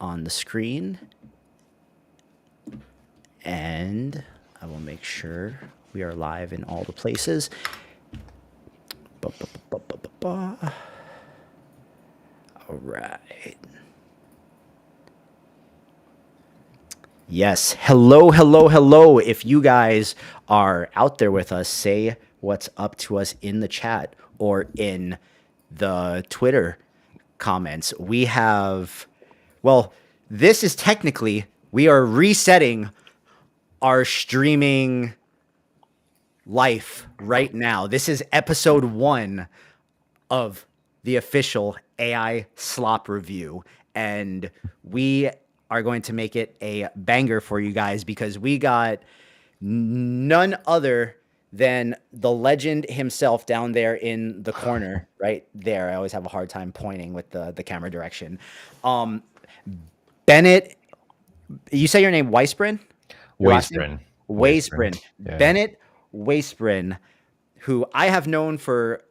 on the screen, and I will make sure we are live in all the places. All right. Yes. Hello, hello, hello. If you guys are out there with us, say what's up to us in the chat or in the Twitter comments. We have, well, this is technically, we are resetting our streaming life right now. This is episode 1 of the official AI Slop review. And we are going to make it a banger for you guys because we got none other than the legend himself down there in the corner, right there. I always have a hard time pointing with the camera direction. Bennett, you say your name Waisbren? Your last name? Waisbren. Waisbren. Yeah. Bennett Waisbren, who I have known for,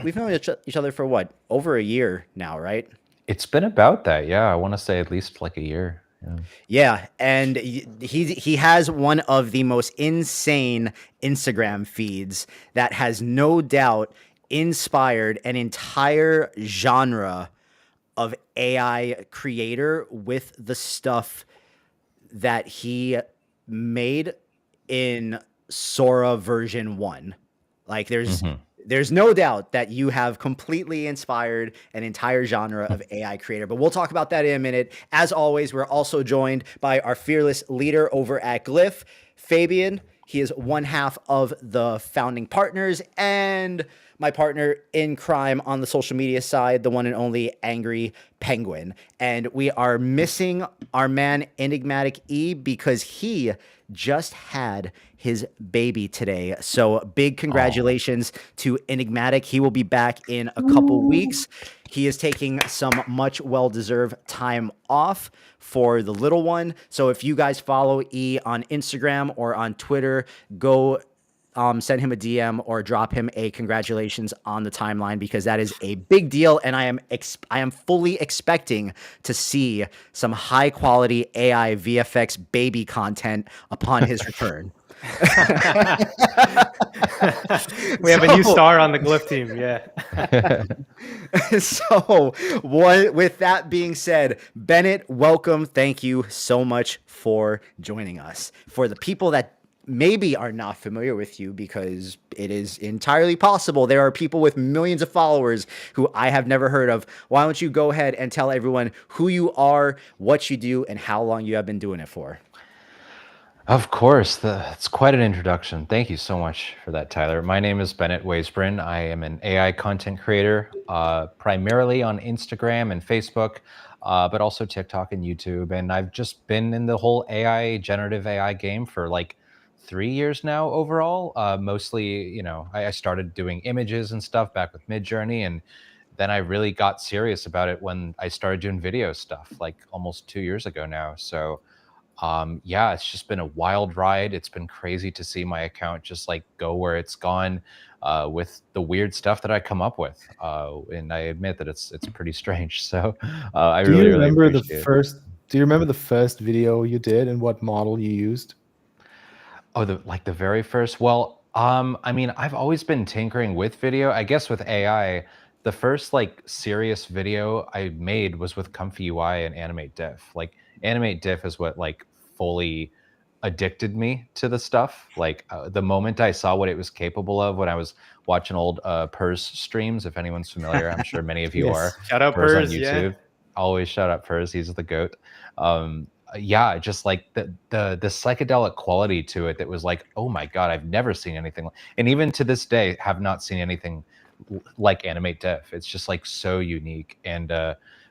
we've known each other for what? Over a year now, right? It's been about that. Yeah. I want to say at least like a year. Yeah. Yeah, and he has one of the most insane Instagram feeds that has no doubt inspired an entire genre of AI creator with the stuff that he made in SORA version 1. Like there's no doubt that you have completely inspired an entire genre of AI creator, but we'll talk about that in a minute. As always, we're also joined by our fearless leader over at Glyph, Fabian. He is one half of the founding partners and my partner in crime on the social media side, the one and only Angry Penguin. And we are missing our man Enigmatic E because he just had his baby today. So big congratulations to Enigmatic. He will be back in a couple weeks. He is taking some much well-deserved time off for the little one. So if you guys follow E on Instagram or on Twitter, go send him a DM or drop him a congratulations on the timeline because that is a big deal. And I am fully expecting to see some high quality AI VFX baby content upon his return. We have a new star on the Glyph team. Yeah. So with that being said, Bennett, welcome. Thank you so much for joining us. For the people that maybe are not familiar with you, because it is entirely possible there are people with millions of followers who I have never heard of. Why don't you go ahead and tell everyone who you are, what you do, and how long you have been doing it for? Of course. It's quite an introduction. Thank you so much for that, Tyler. My name is Bennett Waisbren. I am an AI content creator, primarily on Instagram and Facebook, but also TikTok and YouTube. And I've just been in the whole generative AI game for like 3 years now overall. Mostly, I started doing images and stuff back with Midjourney, and then I really got serious about it when I started doing video stuff like almost 2 years ago now. So yeah, it's just been a wild ride. It's been crazy to see my account just like go where it's gone with the weird stuff that I come up with. And I admit that it's pretty strange. So I really appreciate it. Do you remember the first video you did and what model you used? Oh, the very first. Well, I mean, I've always been tinkering with video. I guess with AI, the first like serious video I made was with Comfy UI and Animate Diff. Like Animate Diff is what like fully addicted me to the stuff. Like the moment I saw what it was capable of when I was watching old Purse streams, if anyone's familiar, I'm sure many of you are. Shout out Purse on Purse, YouTube. yeah. Always shout out Purse. He's the GOAT. Yeah, just like the psychedelic quality to it that was like, oh my God, I've never seen anything. And even to this day, have not seen anything like Animate Diff. It's just like so unique. And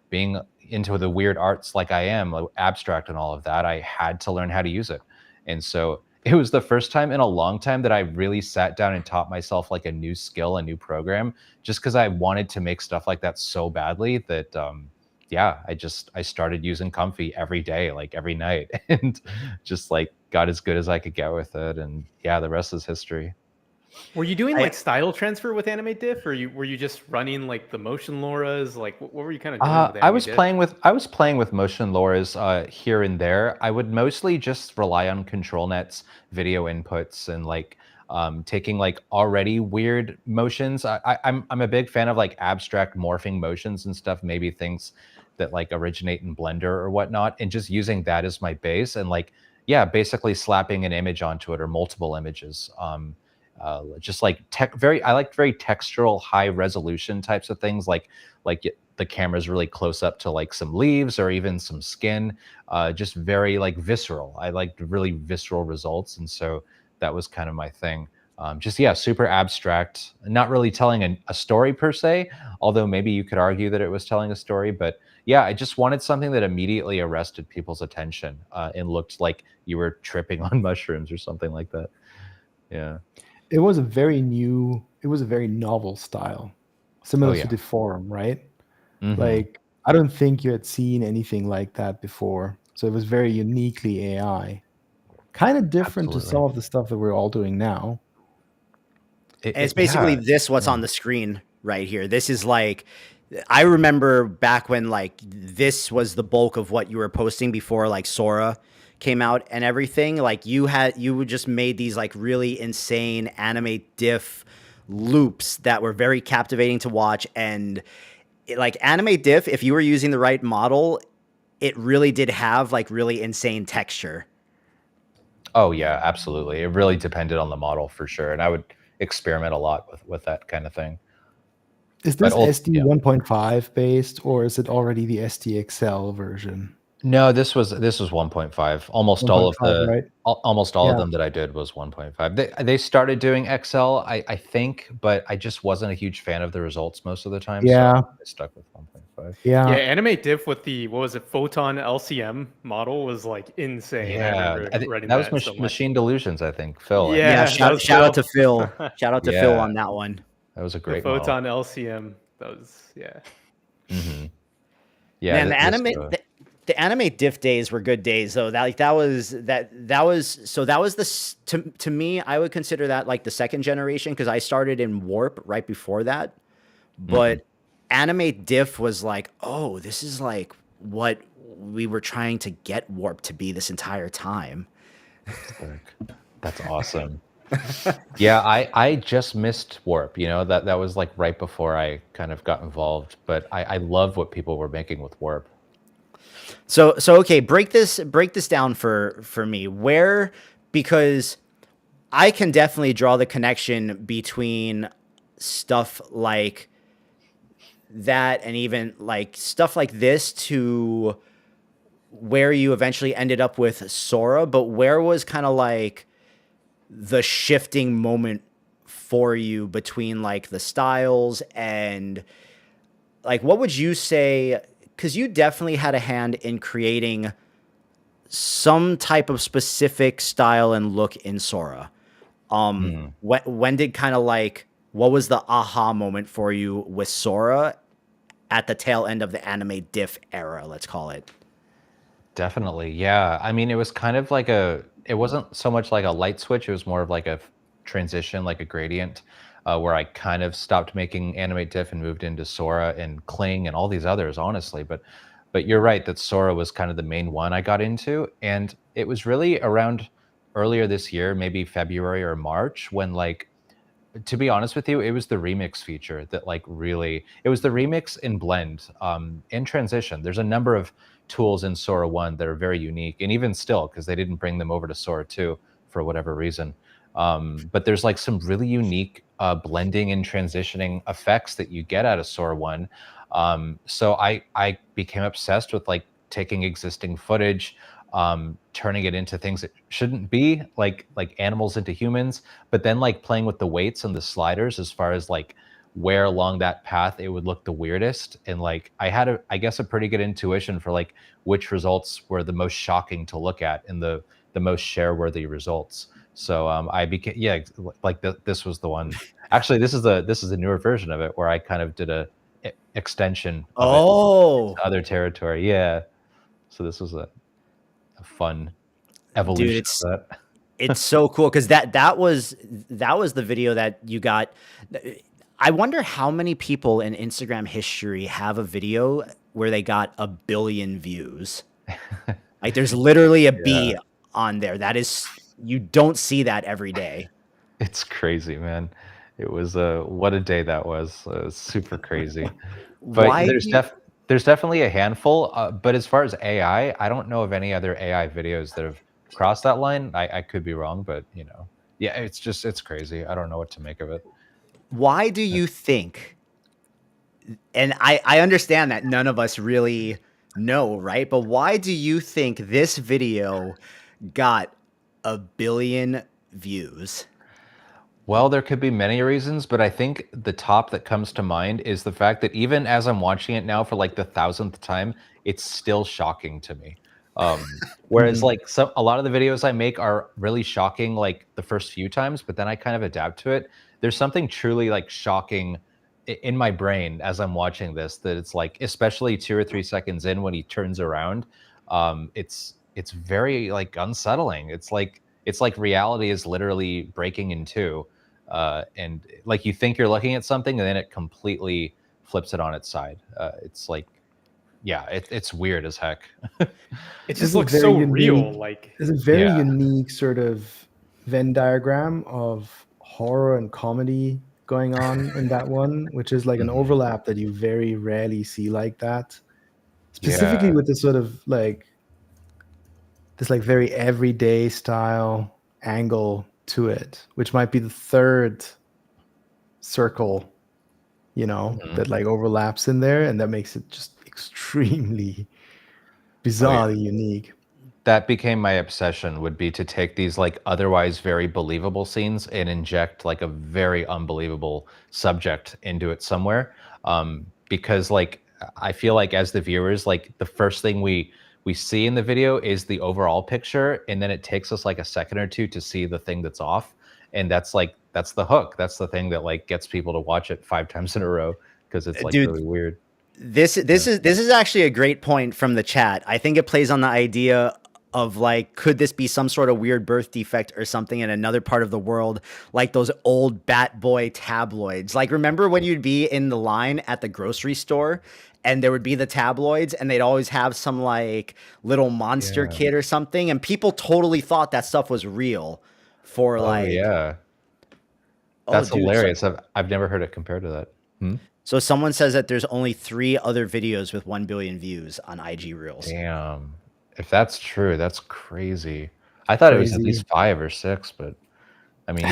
being into the weird arts like I am, like abstract and all of that, I had to learn how to use it. And so it was the first time in a long time that I really sat down and taught myself like a new skill, a new program, just because I wanted to make stuff like that so badly that yeah, I started using Comfy every day, like every night, and just like got as good as I could get with it. And yeah, the rest is history. Were you doing I- like style transfer with Animate Diff, or were you just running like the motion LoRa's? Like, what were you kind of doing with I Animate was Diff? playing with motion LoRa's here and there. I would mostly just rely on control nets, video inputs, and like taking like already weird motions. I'm a big fan of like abstract morphing motions and stuff. Maybe things that like originate in Blender or whatnot, and just using that as my base and like yeah, basically slapping an image onto it or multiple images. Just like I like very textural, high resolution types of things, the camera's really close up to like some leaves or even some skin, just very like visceral. I liked really visceral results, and so that was kind of my thing. Just yeah, super abstract, not really telling a story per se, although maybe you could argue that it was telling a story. But yeah, I just wanted something that immediately arrested people's attention and looked like you were tripping on mushrooms or something like that. Yeah. It was a very novel style, Oh similar to yeah. the forum, right? Mhm. Like, I don't think you had seen anything like that before. So it was very uniquely AI. Kind of different to some Absolutely. of the stuff that we're all doing now. And it's basically this what's on the screen right here. This is like, I remember back when like this was the bulk of what you were posting before like Sora came out and everything. Like you just made these like really insane animate diff loops that were very captivating to watch. And like animate diff, if you were using the right model, it really did have like really insane texture. Oh yeah, absolutely. It really depended on the model for sure, and I would experiment a lot with that kind of thing. Is But this SD 1.5 based, or is it already the SDXL version? no, this was 1.5. Almost all of 1.5, right? almost all of Yeah. them that I did was 1.5. They started doing XL, I think, but I just wasn't a huge fan of the results most of the time. Yeah. So I stuck with 1.5. Yeah, Yeah. Animate Diff with the what was it, Photon LCM model was like insane. I Yeah, remember writing that was that so much. Machine Delusions, I think. Phil. I think. Yeah, Yeah, that was shout out to Phil. Phil. Shout out to Phil Yeah. on that one. That was a The great model. Photon LCM. That was Mm-hmm. Yeah, Man, the animate diff days were good days though. That was to me, I would consider that like the second generation because I started in Warp right before that. But animate diff was like, oh, this is like what we were trying to get Warp to be this entire time. That's awesome. Yeah, I just missed Warp. You know, that was like right before I kind of got involved. But I love what people were making with Warp. So okay, break this down for me. Where, because I can definitely draw the connection between stuff like that and even like stuff like this to where you eventually ended up with Sora, but where was kind of like the shifting moment for you between like the styles and like what would you say, because you definitely had a hand in creating some type of specific style and look in Sora. When did kind of like, what was the aha moment for you with Sora at the tail end of the anime diff era, let's call it? Definitely, yeah. I mean, it was kind of like it wasn't so much like a light switch. It was more of like a transition, like a gradient, where I kind of stopped making animate diff and moved into Sora and Kling and all these others, honestly. But you're right that Sora was kind of the main one I got into, and it was really around earlier this year, maybe February or March, when like, to be honest with you, it was the remix feature that like really, it was the remix in blend, in transition. There's a number of tools in Sora 1 that are very unique, and even still, because they didn't bring them over to Sora 2 for whatever reason. But there's like some really unique blending and transitioning effects that you get out of Sora 1. So I became obsessed with like taking existing footage, turning it into things that shouldn't be, like animals into humans, but then like playing with the weights and the sliders as far as like where along that path it would look the weirdest. And like I had I guess a pretty good intuition for like which results were the most shocking to look at and the most share worthy results. So I became, yeah, like this was the one. Actually, this is a newer version of it where I kind of did a extension of it to other territory. Yeah. So this was a fun evolution Dude, of that. It's so cool because that was the video that you got. I wonder how many people in Instagram history have a video where they got 1 billion views. Like there's literally a B on there. That is, you don't see that every day. It's crazy, man. It was what a day that was. Super crazy. But Why do you, there's definitely a handful. But as far as AI, I don't know of any other AI videos that have crossed that line. I could be wrong, but yeah, it's crazy. I don't know what to make of it. why do you think, and I understand that none of us really know, right? But why do you think this video got 1 billion views? Well, there could be many reasons, but I think the top that comes to mind is the fact that even as I'm watching it now for like the 1,000th time, it's still shocking to me. Whereas like a lot of the videos I make are really shocking like the first few times, but then I kind of adapt to it. There's something truly like shocking in my brain as I'm watching this, that it's like, especially 2 or 3 seconds in when he turns around, it's very like unsettling. It's like reality is literally breaking in two. And like you think you're looking at something and then it completely flips it on its side. It's like, yeah, it's weird as heck. It just looks so real. Like there's a very Yeah. unique sort of Venn diagram of horror and comedy going on in that one, which is like an overlap that you very rarely see like that. Specifically Yeah. with this sort of like this like very everyday style angle to it, which might be the third circle, that like overlaps in there, and that makes it just extremely bizarrely unique. That became my obsession, would be to take these like otherwise very believable scenes and inject like a very unbelievable subject into it somewhere. Because like I feel like as the viewers, like the first thing we see in the video is the overall picture, and then it takes us like a second or two to see the thing that's off. And that's the hook. That's the thing that like gets people to watch it 5 times in a row, because it's like Dude, really weird. This is actually a great point from the chat. I think it plays on the idea of like, could this be some sort of weird birth defect or something in another part of the world, like those old Bat Boy tabloids? Like, remember when you'd be in the line at the grocery store and there would be the tabloids and they'd always have some like little monster kid or something, and people totally thought that stuff was real for like, Yeah. That's hilarious. I've never heard it compared to that. So someone says that there's only 3 other videos with 1 billion views on IG Reels. Damn. If that's true, that's crazy. I thought it was at least 5 or 6, but I mean,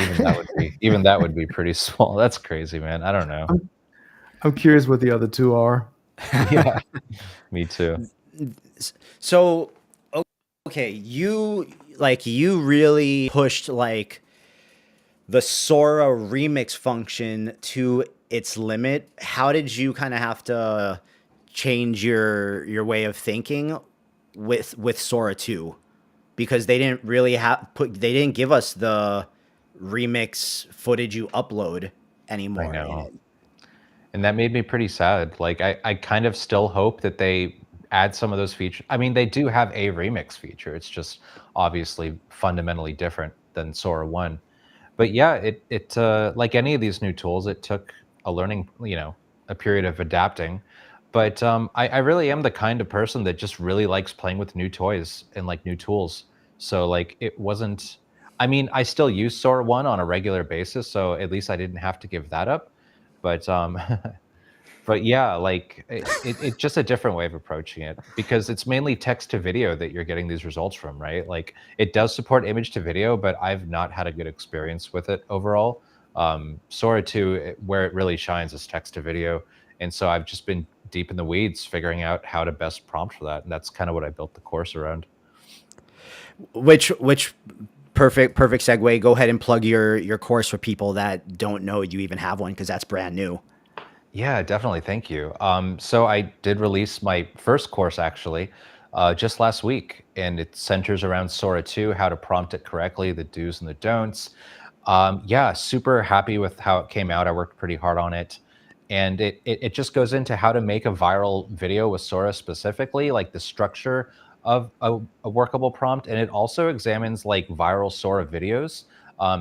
even that would be pretty small. That's crazy, man. I don't know. I'm curious what the other 2 are. Yeah, me too. So, okay, you really pushed like the SORA remix function to its limit. How did you kind of have to change your way of thinking with SORA 2? Because they didn't really they didn't give us the remix footage you upload anymore. I know. And that made me pretty sad. Like I kind of still hope that they add some of those features. I mean, they do have a remix feature. It's just obviously fundamentally different than SORA 1. But yeah, it like any of these new tools, it took a learning, a period of adapting. But I really am the kind of person that just really likes playing with new toys and like new tools. So like it wasn't, I mean, I still use SORA 1 on a regular basis, so at least I didn't have to give that up. But but yeah, like it's just a different way of approaching it, because it's mainly text to video that you're getting these results from, right? Like it does support image to video, but I've not had a good experience with it overall. SORA 2, where it really shines, is text to video. And so I've just been deep in the weeds figuring out how to best prompt for that. And that's kind of what I built the course around. Which perfect segue. Go ahead and plug your course for people that don't know you even have one, because that's brand new. Yeah, definitely. Thank you. So I did release my first course actually just last week, and it centers around SORA 2, how to prompt it correctly, the do's and the don'ts. Yeah, super happy with how it came out. I worked pretty hard on it. And it just goes into how to make a viral video with SORA specifically, like the structure of a workable prompt, and it also examines like viral Sora videos,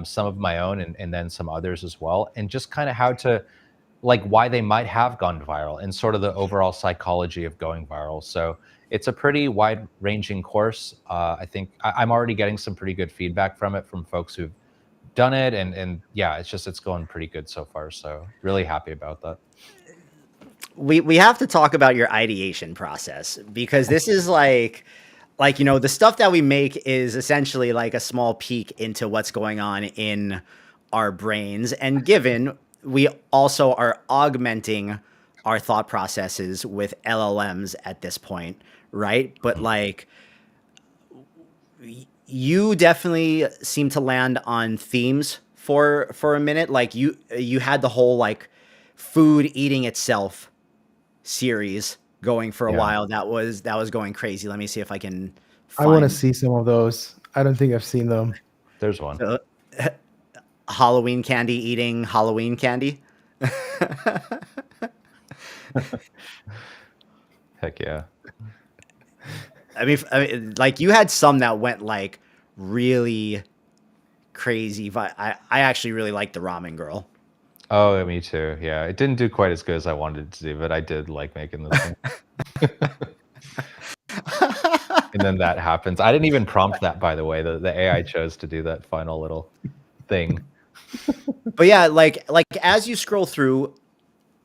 some of my own, and then some others as well, and just kind of how to, like, why they might have gone viral and sort of the overall psychology of going viral. So it's a pretty wide ranging course. I think I'm already getting some pretty good feedback from it from folks who've done it, and yeah, it's going pretty good so far. So really happy about that. We have to talk about your ideation process, because this is like, you know, the stuff that we make is essentially like a small peek into what's going on in our brains. And given we also are augmenting our thought processes with LLMs at this point, right? But like, you definitely seem to land on themes for a minute. Like you had the whole like food eating itself series going for a Yeah. while. That was going crazy. Let me see if I can I want to find see some of those. I don't think I've seen them. There's one. Halloween candy eating Halloween candy. Heck yeah. I mean, like you had some that went like really crazy. I actually really liked the ramen girl. Oh, me too. Yeah, it didn't do quite as good as I wanted it to do, but I did like making this one. And then that happens. I didn't even prompt that, by the way. The AI chose to do that final little thing. But yeah, like as you scroll through,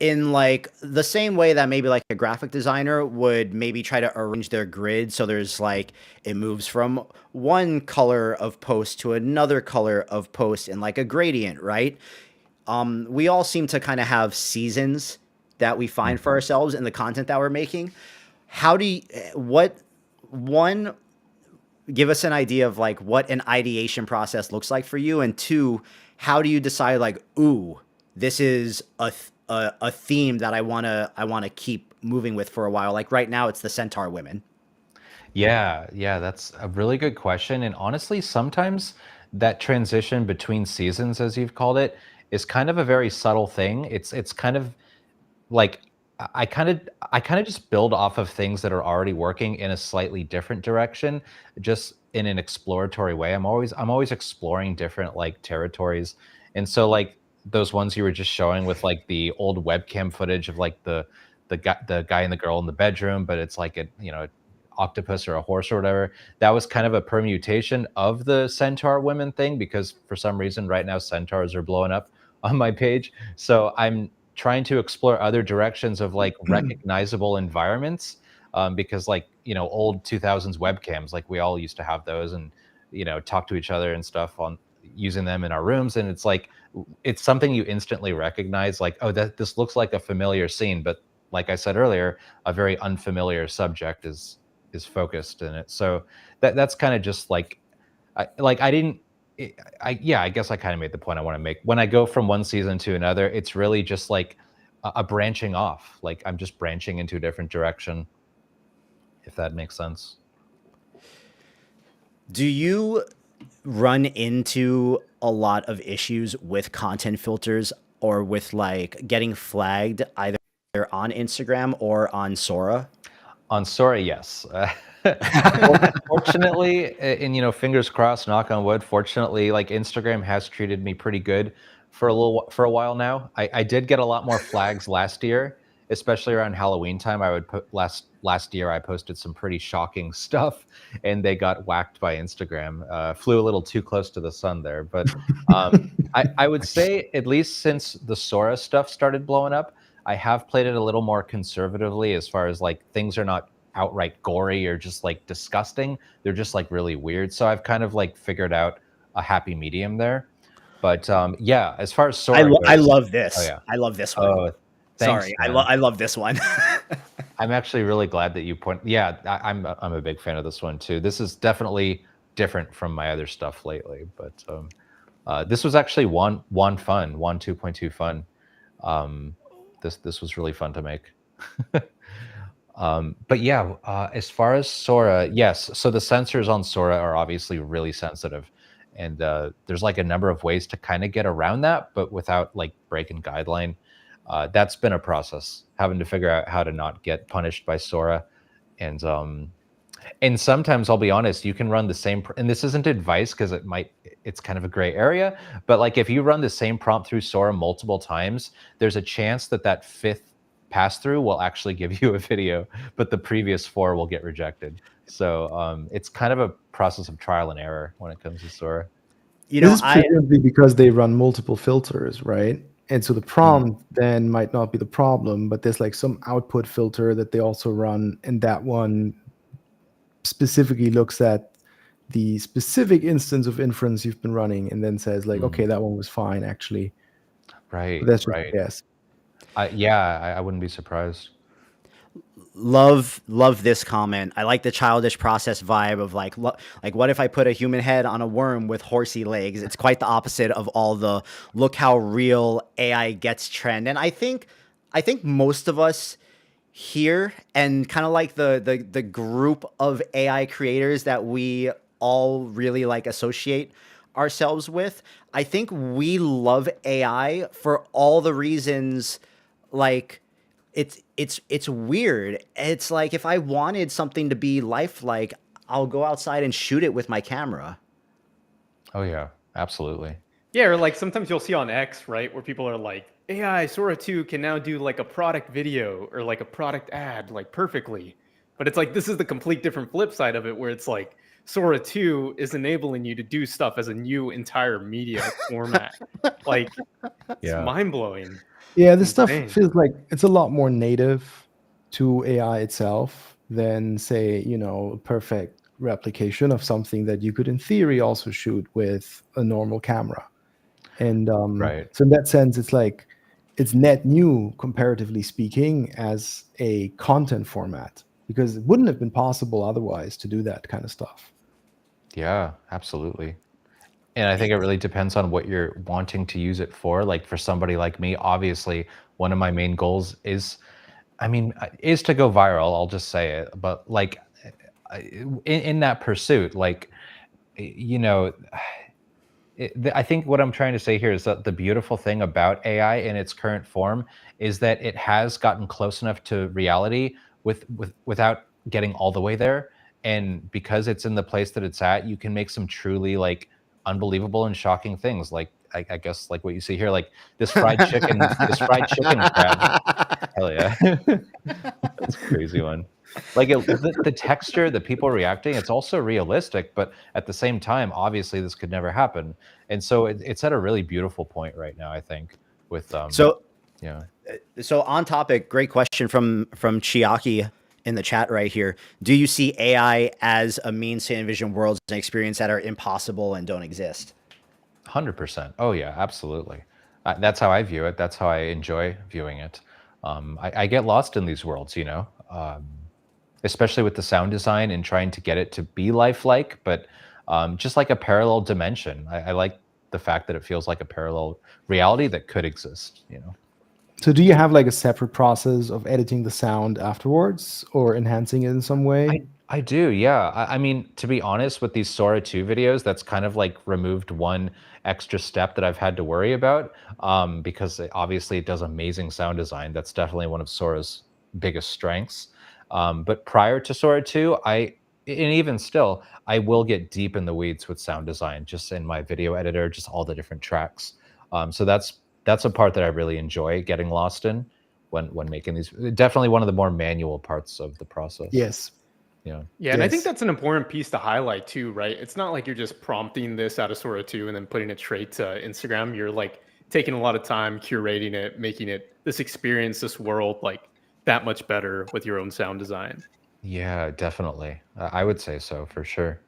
in like the same way that maybe like a graphic designer would maybe try to arrange their grid so there's like it moves from one color of post to another color of post in like a gradient, right? We all seem to kind of have seasons that we find for ourselves in the content that we're making. How do you, what one, give us an idea of like what an ideation process looks like for you, and two, how do you decide like, ooh, this is a theme that I want to keep moving with for a while? Like right now it's the Centaur women. Yeah, that's a really good question. And honestly, sometimes that transition between seasons, as you've called it, is kind of a very subtle thing. It's kind of like I kind of just build off of things that are already working in a slightly different direction, just in an exploratory way. I'm always exploring different like territories. And so like those ones you were just showing with like the old webcam footage of like the guy and the girl in the bedroom, but it's like a, you know, octopus or a horse or whatever. That was kind of a permutation of the centaur women thing, because for some reason right now centaurs are blowing up on my page. So I'm trying to explore other directions of like recognizable environments, because like, you know, old 2000s webcams, like we all used to have those, and you know, talk to each other and stuff on using them in our rooms, and it's like it's something you instantly recognize, like, oh, that this looks like a familiar scene, but like I said earlier, a very unfamiliar subject is focused in it. So that's kind of just like I didn't I guess I kind of made the point I want to make. When I go from one season to another, it's really just like a branching off. Like I'm just branching into a different direction, if that makes sense. Do you run into a lot of issues with content filters or with like getting flagged either on Instagram or on Sora? On Sora, yes. Fortunately, and you know, fingers crossed, knock on wood. Fortunately, like Instagram has treated me pretty good for a while now. I did get a lot more flags last year, especially around Halloween time. I would put last year I posted some pretty shocking stuff, and they got whacked by Instagram. Flew a little too close to the sun there, but I would say at least since the Sora stuff started blowing up, I have played it a little more conservatively, as far as like things are not outright gory or just like disgusting. They're just like really weird. So I've kind of like figured out a happy medium there. But yeah, as far as Sora I goes, love this. oh yeah, I love this one. oh thanks, Sorry, man. I love this one. I'm actually really glad that you point. Yeah, I'm a big fan of this one too. This is definitely different from my other stuff lately. But this was actually one 2.2 fun. This was really fun to make. But yeah, as far as Sora, yes. So the sensors on Sora are obviously really sensitive, and there's like a number of ways to kind of get around that, but without like breaking guideline. That's been a process, having to figure out how to not get punished by Sora, and And sometimes I'll be honest, you can run the same, and this isn't advice because it's kind of a gray area, but like if you run the same prompt through Sora multiple times, there's a chance that that fifth pass through will actually give you a video, but the previous 4 will get rejected. So it's kind of a process of trial and error when it comes to Sora. You know, This is presumably because they run multiple filters, right? And so the prompt then might not be the problem, but there's like some output filter that they also run, and that one specifically looks at the specific instance of inference you've been running and then says like, okay, that one was fine actually. Right. But that's just right. a guess. I wouldn't be surprised. love this comment. I like the childish process vibe of like what if I put a human head on a worm with horsey legs? It's quite the opposite of all the look how real AI gets trend. And I think most of us here, and kind of like the group of AI creators that we all really like associate ourselves with, I think we love AI for all the reasons like it's weird. It's like if I wanted something to be lifelike, I'll go outside and shoot it with my camera. Oh yeah, absolutely. Yeah, or like sometimes you'll see on X, right, where people are like, AI Sora 2 can now do like a product video or like a product ad like perfectly. But it's like this is the complete different flip side of it, where it's like Sora 2 is enabling you to do stuff as a new entire media format. Like it's mind blowing. Yeah, this stuff Insane. feels like it's a lot more native to AI itself than, say, a perfect replication of something that you could, in theory, also shoot with a normal camera. And Right. so in that sense, it's like it's net new, comparatively speaking, as a content format, because it wouldn't have been possible otherwise to do that kind of stuff. Yeah, absolutely. And I think it really depends on what you're wanting to use it for. Like for somebody like me, obviously, one of my main goals is to go viral. I'll just say it. But like in that pursuit, like, I think what I'm trying to say here is that the beautiful thing about AI in its current form is that it has gotten close enough to reality without getting all the way there. And because it's in the place that it's at, you can make some truly like unbelievable and shocking things. Like I guess like what you see here, like this fried chicken crab. Hell yeah, that's a crazy one. Like the texture, the people reacting, it's also realistic, but at the same time, obviously this could never happen. And so it's at a really beautiful point right now, I think, with So yeah. So on topic, great question from Chiaki in the chat right here. Do you see AI as a means to envision worlds and experience that are impossible and don't exist? 100%. Oh yeah, absolutely. That's how I view it. That's how I enjoy viewing it. I get lost in these worlds, especially with the sound design and trying to get it to be lifelike, but just like a parallel dimension. I like the fact that it feels like a parallel reality that could exist, So do you have like a separate process of editing the sound afterwards or enhancing it in some way? I do, yeah. I mean, to be honest, with these Sora 2 videos, that's kind of like removed one extra step that I've had to worry about, because obviously it does amazing sound design. That's definitely one of Sora's biggest strengths. But prior to Sora 2, and even still, I will get deep in the weeds with sound design, just in my video editor, just all the different tracks. So that's a part that I really enjoy getting lost in when making these. Definitely one of the more manual parts of the process. Yes. Yeah, and I think that's an important piece to highlight too, right? It's not like you're just prompting this out of Sora 2 and then putting it straight to Instagram. You're like taking a lot of time curating it, making it this experience, this world, like that much better with your own sound design. Yeah, definitely. I would say so, for sure.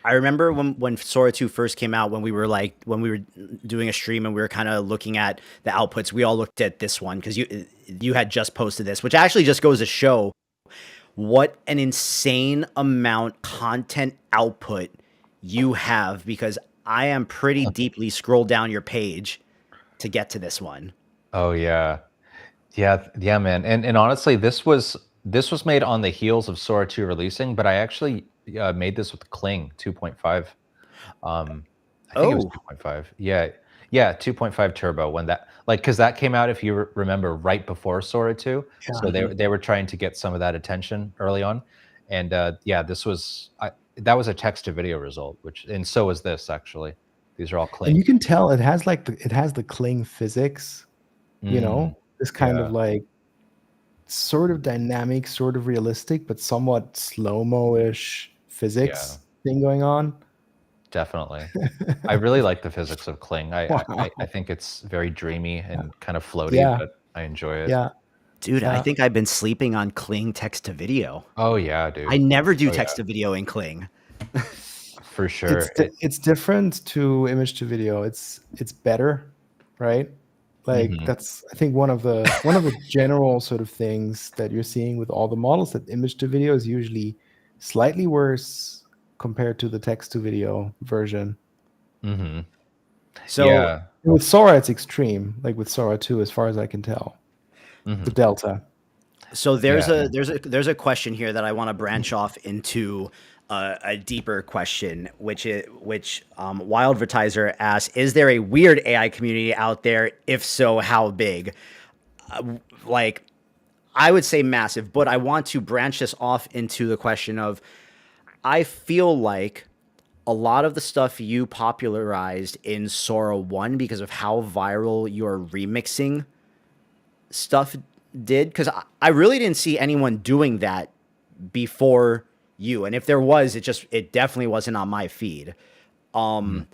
I remember when Sora 2 first came out, when we were doing a stream and we were kind of looking at the outputs, we all looked at this one because you had just posted this, which actually just goes to show what an insane amount content output you have, because I am pretty deeply scrolled down your page to get to this one. Oh yeah. Yeah, man. And honestly, this was made on the heels of Sora 2 releasing, but I actually made this with Kling 2.5. I think it was 2.5. Yeah. Yeah, 2.5 turbo when that because that came out, if you remember, right before Sora 2. So Yeah. they were trying to get some of that attention early on. And yeah, that was a text to video result, and so is this actually. These are all And clean. you can tell it has it has the Kling physics, Mm, this kind of yeah, like sort of dynamic, sort of realistic, but somewhat slow-mo-ish yeah, physics thing going on. definitely. I really like the physics of Kling. I Wow. think it's very dreamy and kind of floaty, Yeah. but I enjoy it. Yeah. Dude, I Yeah. think I've been sleeping on Kling text to video. Oh yeah, I dude. never do Oh yeah, text to video in Kling. for sure. It's different to image to video. It's better, right? Like Mhm. that's I think one of the general sort of things that you're seeing with all the models, that image to video is usually slightly worse compared to the text to video version. Mhm. So Yeah. With Sora, it's extreme, like with Sora 2, as far as I can tell. The Mhm. delta. So there's Yeah. a question here that I want to branch off into a deeper question, which Wild Advertiser asks: is there a weird AI community out there? If so, how big? Like, I would say massive, but I want to branch this off into the question of: I feel like a lot of the stuff you popularized in Sora 1 because of how viral your remixing stuff did, because I really didn't see anyone doing that before you, and if there was, it definitely wasn't on my feed. Mhm.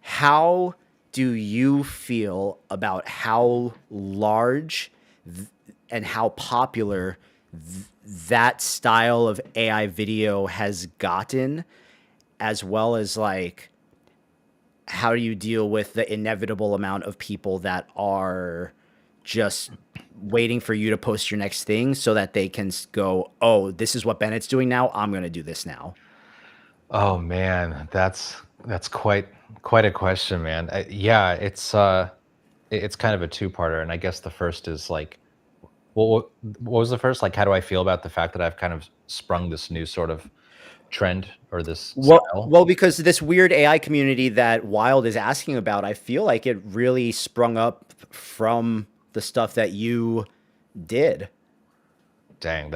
How do you feel about how large and how popular that style of AI video has gotten, as well as like how do you deal with the inevitable amount of people that are just waiting for you to post your next thing so that they can go, oh, this is what Bennett's doing now, I'm going to do this now? Oh man, that's quite a question, man. Yeah, it's kind of a two-parter, and I guess the first is like, what was the first? Like, how do I feel about the fact that I've kind of sprung this new sort of trend or this style? Well, because this weird AI community that Wild is asking about, I feel like it really sprung up from the stuff that you did. Dang,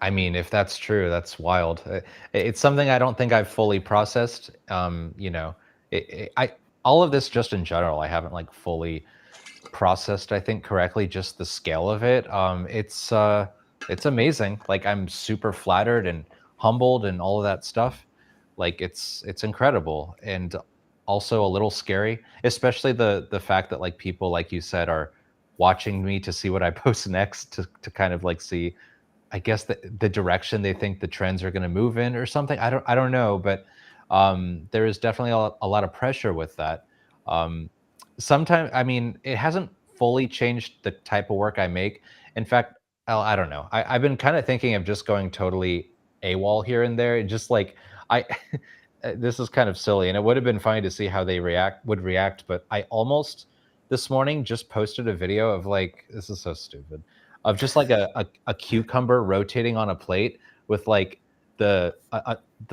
I mean, if that's true, that's wild. It's something I don't think I've fully processed. I all of this just in general, I haven't like fully processed, I think, correctly, just the scale of it. It's amazing. Like I'm super flattered and humbled and all of that stuff. Like it's incredible and also a little scary, especially the fact that like people, like you said, are watching me to see what I post next to kind of like see, I guess, the direction they think the trends are going to move in or something. I don't know, but there is definitely a lot of pressure with that. Um, Sometimes, I mean, it hasn't fully changed the type of work I make. In fact, I don't know. I've been kind of thinking of just going totally AWOL here and there, and just like I. This is kind of silly, and it would have been funny to see how they would react. But I almost this morning just posted a video of like, this is so stupid, of just like a cucumber rotating on a plate with like the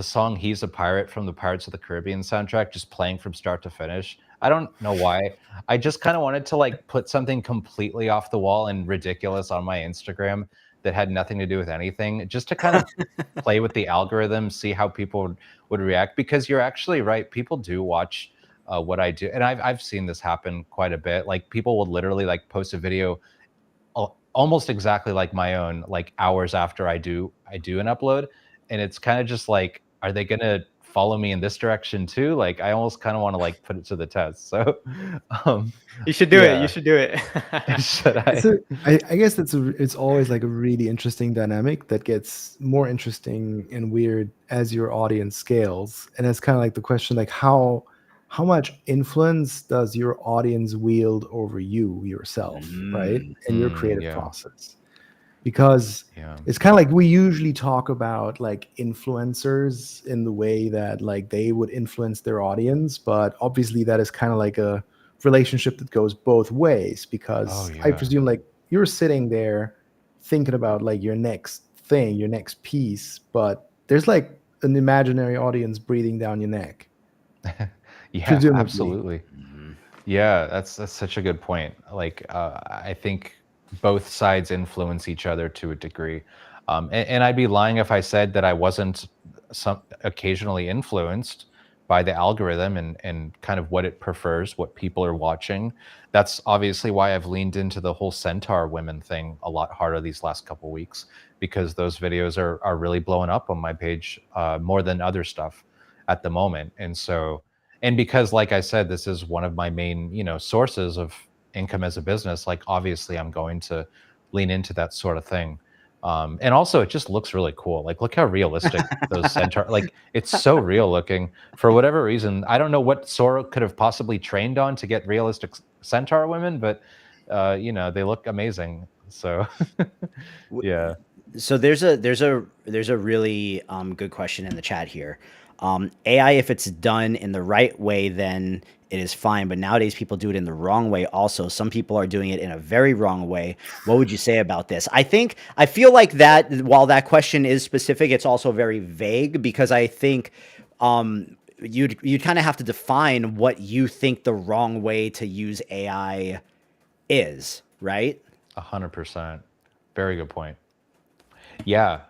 song "He's a Pirate" from the Pirates of the Caribbean soundtrack just playing from start to finish. I don't know why. I just kind of wanted to like put something completely off the wall and ridiculous on my Instagram that had nothing to do with anything, just to kind of play with the algorithm, see how people would react. Because you're actually right, people do watch what I do, and I've seen this happen quite a bit. Like people will literally like post a video almost exactly like my own, like hours after I do an upload, and it's kind of just like, are they gonna follow me in this direction too? Like I almost kind of want to like put it to the test. So, um, You should do it. You yeah, should do it. should It's I? a, I guess it's always like a really interesting dynamic that gets more interesting and weird as your audience scales. And it's kind of like the question, like how much influence does your audience wield over you yourself, right? And your creative Yeah, process. Because yeah. it's kind of like we usually talk about like influencers in the way that like they would influence their audience, but obviously that is kind of like a relationship that goes both ways, Oh because I yeah. presume like you're sitting there thinking about like your next thing, your next piece, but there's like an imaginary audience breathing down your neck, Yeah, presumably. absolutely. Yeah, that's such a good point. Like, I think both sides influence each other to a degree, and I'd be lying if I said that I wasn't some occasionally influenced by the algorithm and kind of what it prefers, what people are watching. That's obviously why I've leaned into the whole centaur women thing a lot harder these last couple weeks, because those videos are really blowing up on my page more than other stuff at the moment, and so. And because, like I said, this is one of my main, sources of income as a business, like obviously I'm going to lean into that sort of thing. And also it just looks really cool. Like, look how realistic those centaur, like it's so real looking for whatever reason. I don't know what Sora could have possibly trained on to get realistic centaur women, but they look amazing. So yeah. So there's a really good question in the chat here. AI, if it's done in the right way, then it is fine. But nowadays, people do it in the wrong way. Also, some people are doing it in a very wrong way. What would you say about this? I feel like that while that question is specific, it's also very vague, because I think you'd kind of have to define what you think the wrong way to use AI is, right? 100%. Very good point. Yeah.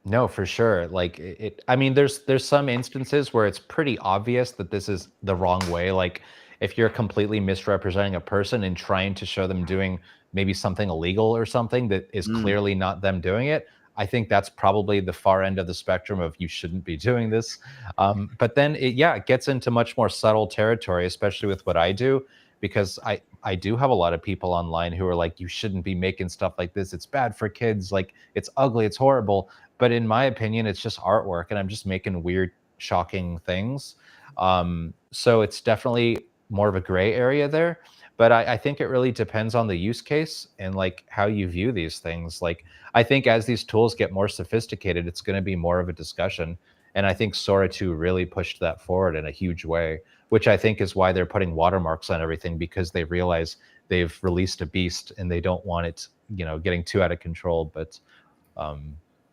No, for sure. Like I mean, there's some instances where it's pretty obvious that this is the wrong way. Like if you're completely misrepresenting a person and trying to show them doing maybe something illegal or something that is clearly not them doing it, I think that's probably the far end of the spectrum of you shouldn't be doing this. But then it gets into much more subtle territory, especially with what I do, because I do have a lot of people online who are like, you shouldn't be making stuff like this. It's bad for kids. Like, it's ugly. It's horrible. But in my opinion, it's just artwork, and I'm just making weird, shocking things. So it's definitely more of a gray area there. But I think it really depends on the use case and like how you view these things. Like, I think as these tools get more sophisticated, it's going to be more of a discussion. And I think Sora 2 really pushed that forward in a huge way, which I think is why they're putting watermarks on everything, because they realize they've released a beast and they don't want it, getting too out of control. But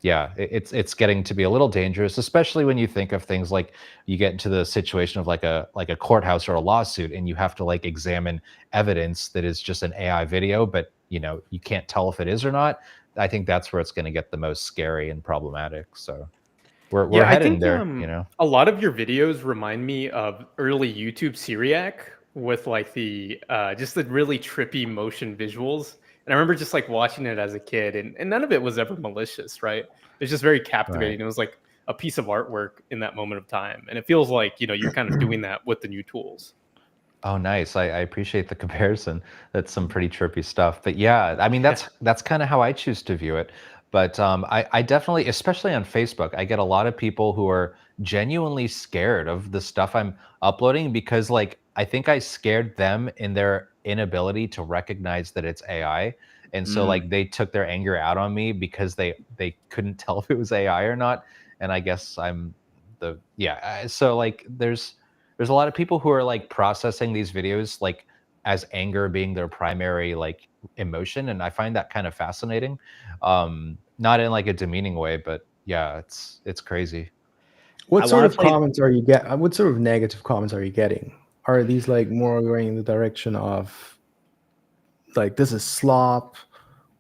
yeah, it's getting to be a little dangerous, especially when you think of things like you get into the situation of like a courthouse or a lawsuit, and you have to like examine evidence that is just an AI video, but you can't tell if it is or not. I think that's where it's going to get the most scary and problematic. So we're I heading think there. a lot of your videos remind me of early YouTube Syriac with like the just the really trippy motion visuals. And I remember just like watching it as a kid, and none of it was ever malicious, right? It's just very captivating. Right. It was like a piece of artwork in that moment of time. And it feels like, you're kind of doing that with the new tools. Oh, nice. I appreciate the comparison. That's some pretty trippy stuff. But yeah, I mean, that's kind of how I choose to view it. But I definitely, especially on Facebook, I get a lot of people who are genuinely scared of the stuff I'm uploading, because like I think I scared them in their inability to recognize that it's AI. And so like they took their anger out on me because they couldn't tell if it was AI or not. And I guess I'm so like there's a lot of people who are like processing these videos like as anger being their primary like emotion, and I find that kind of fascinating. Not in like a demeaning way, but yeah, it's crazy. What I sort want of to play. comments are you get? What sort of negative comments are you getting? Are these like more going in the direction of like this is slop,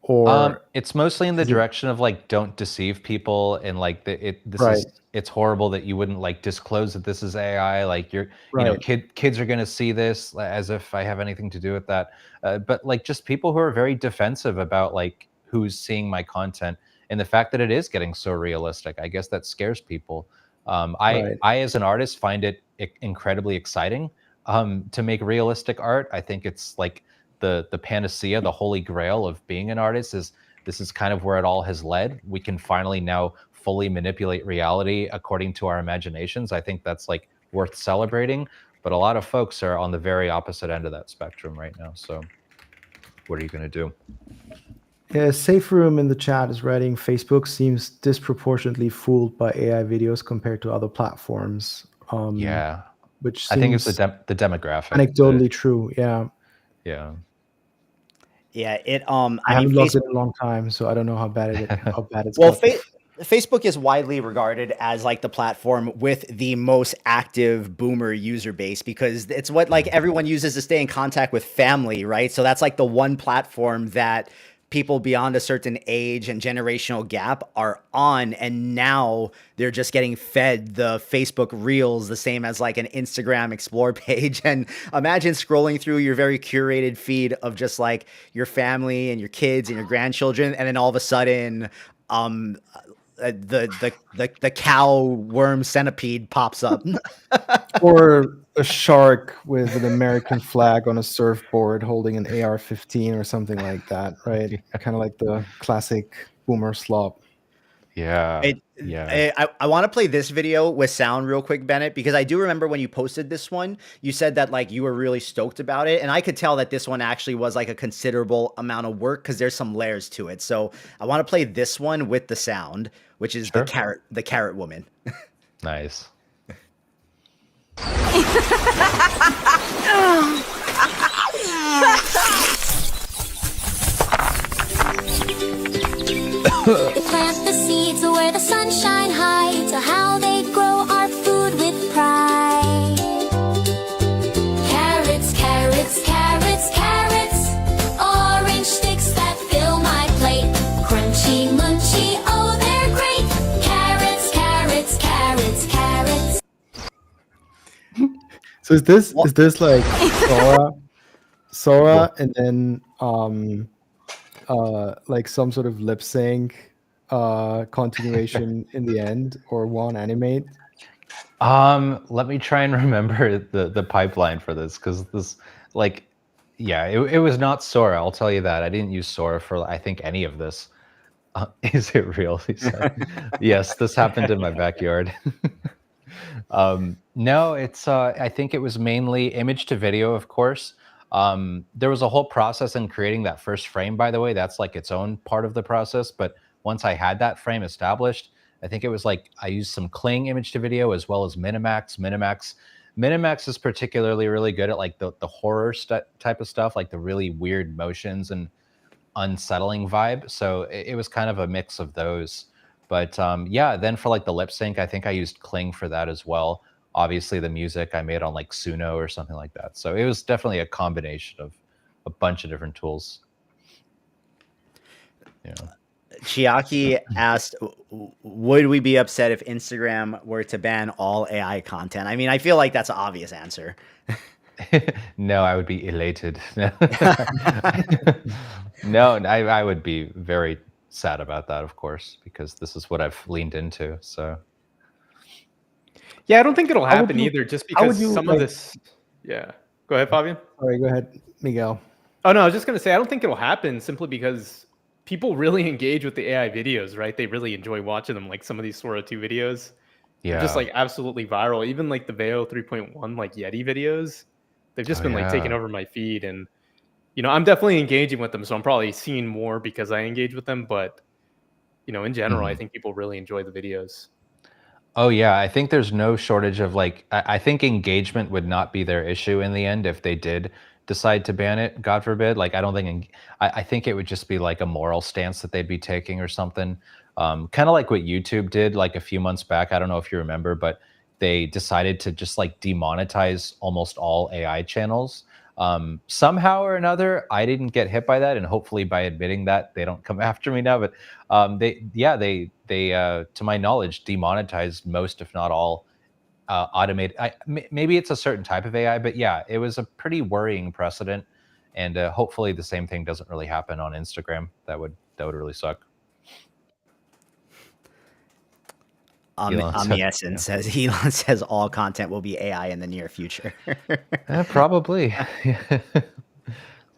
or It's mostly in the is it direction of like don't deceive people, and like right? it's horrible that you wouldn't like disclose that this is AI. Like Right. kids are gonna see this, as if I have anything to do with that. But like just people who are very defensive about like who's seeing my content, and the fact that it is getting so realistic. I guess that scares people. Right. I as an artist find it incredibly exciting to make realistic art. I think it's like the panacea, the holy grail of being an artist. Is this is kind of where it all has led. We can finally now fully manipulate reality according to our imaginations. I think that's like worth celebrating. But a lot of folks are on the very opposite end of that spectrum right now. So what are you going to do? Yeah, Safe Room in the chat is writing Facebook seems disproportionately fooled by AI videos compared to other platforms. Yeah, Which I think it's seems the demographic. anecdotally true. Yeah. Yeah. Yeah, I I mean, haven't logged Facebook. in a long time, so I don't know how bad it's Well, gotten. Facebook is widely regarded as like the platform with the most active boomer user base because it's what like everyone uses to stay in contact with family, right? So that's like the one platform that people beyond a certain age and generational gap are on, and now they're just getting fed the Facebook Reels the same as like an Instagram Explore page. And imagine scrolling through your very curated feed of just like your family and your kids and your grandchildren, and then all of a sudden um the cow worm centipede pops up. Or a shark with an American flag on a surfboard holding an AR-15 or something like that, right? Kind of like the classic boomer slop. Yeah. Yeah. I want to play this video with sound real quick, Bennett, because I do remember when you posted this one, you said that like you were really stoked about it, and I could tell that this one actually was like a considerable amount of work because there's some layers to it. So I want to play this one with the sound, which is Sure. the carrot woman. Nice. We plant the seeds where the sunshine hides, so how they grow our food with pride. Carrots, carrots, carrots, carrots, orange sticks that fill my plate. Crunchy, munchy, oh they're great. Carrots, carrots, carrots, carrots. So is this like Sora, and then like some sort of lip sync continuation in the end, or one animate? Let me try and remember the pipeline for this, because this, like, yeah, it was not Sora. I'll tell you that. I didn't use Sora for I think any of this. Is it real? He said. Yes, this happened in my backyard. No, it's I think it was mainly image to video, of course. There was a whole process in creating that first frame, by the way. That's like its own part of the process. But once I had that frame established, I think it was like I used some Kling image to video as well as Minimax. Minimax is particularly really good at like the horror type of stuff, like the really weird motions and unsettling vibe. So it was kind of a mix of those. But yeah, then for like the lip sync, I think I used Kling for that as well. Obviously, the music I made on like Suno or something like that. So it was definitely a combination of a bunch of different tools. Yeah. Chiaki asked, would we be upset if Instagram were to ban all AI content? I mean, I feel like that's an obvious answer. No, I would be elated. No, I would be very sad about that, of course, because this is what I've leaned into. So Yeah, I don't think it'll How would happen you- either, just how would because you, some like- of this. Yeah, go ahead, Fabian. Sorry, go ahead, Miguel. Oh no, I was just gonna say I don't think it'll happen simply because people really engage with the AI videos, right? They really enjoy watching them. Like some of these Sora 2 videos, they're yeah, just like absolutely viral. Even like the Veo 3.1 like Yeti videos, they've just Oh, been like taking yeah. over my feed, and I'm definitely engaging with them, so I'm probably seeing more because I engage with them. But in general, I think people really enjoy the videos. Oh yeah, I think there's no shortage of like I think engagement would not be their issue in the end if they did decide to ban it, God forbid. Like I don't think I think it would just be like a moral stance that they'd be taking or something. Kind of like what YouTube did like a few months back. I don't know if you remember, but they decided to just like demonetize almost all AI channels. Somehow or another, I didn't get hit by that, and hopefully by admitting that they don't come after me now. But they to my knowledge demonetized most, if not all, automated. Maybe it's a certain type of AI, but yeah, it was a pretty worrying precedent, and hopefully the same thing doesn't really happen on Instagram. That would really suck. Elon says all content will be AI in the near future. Probably.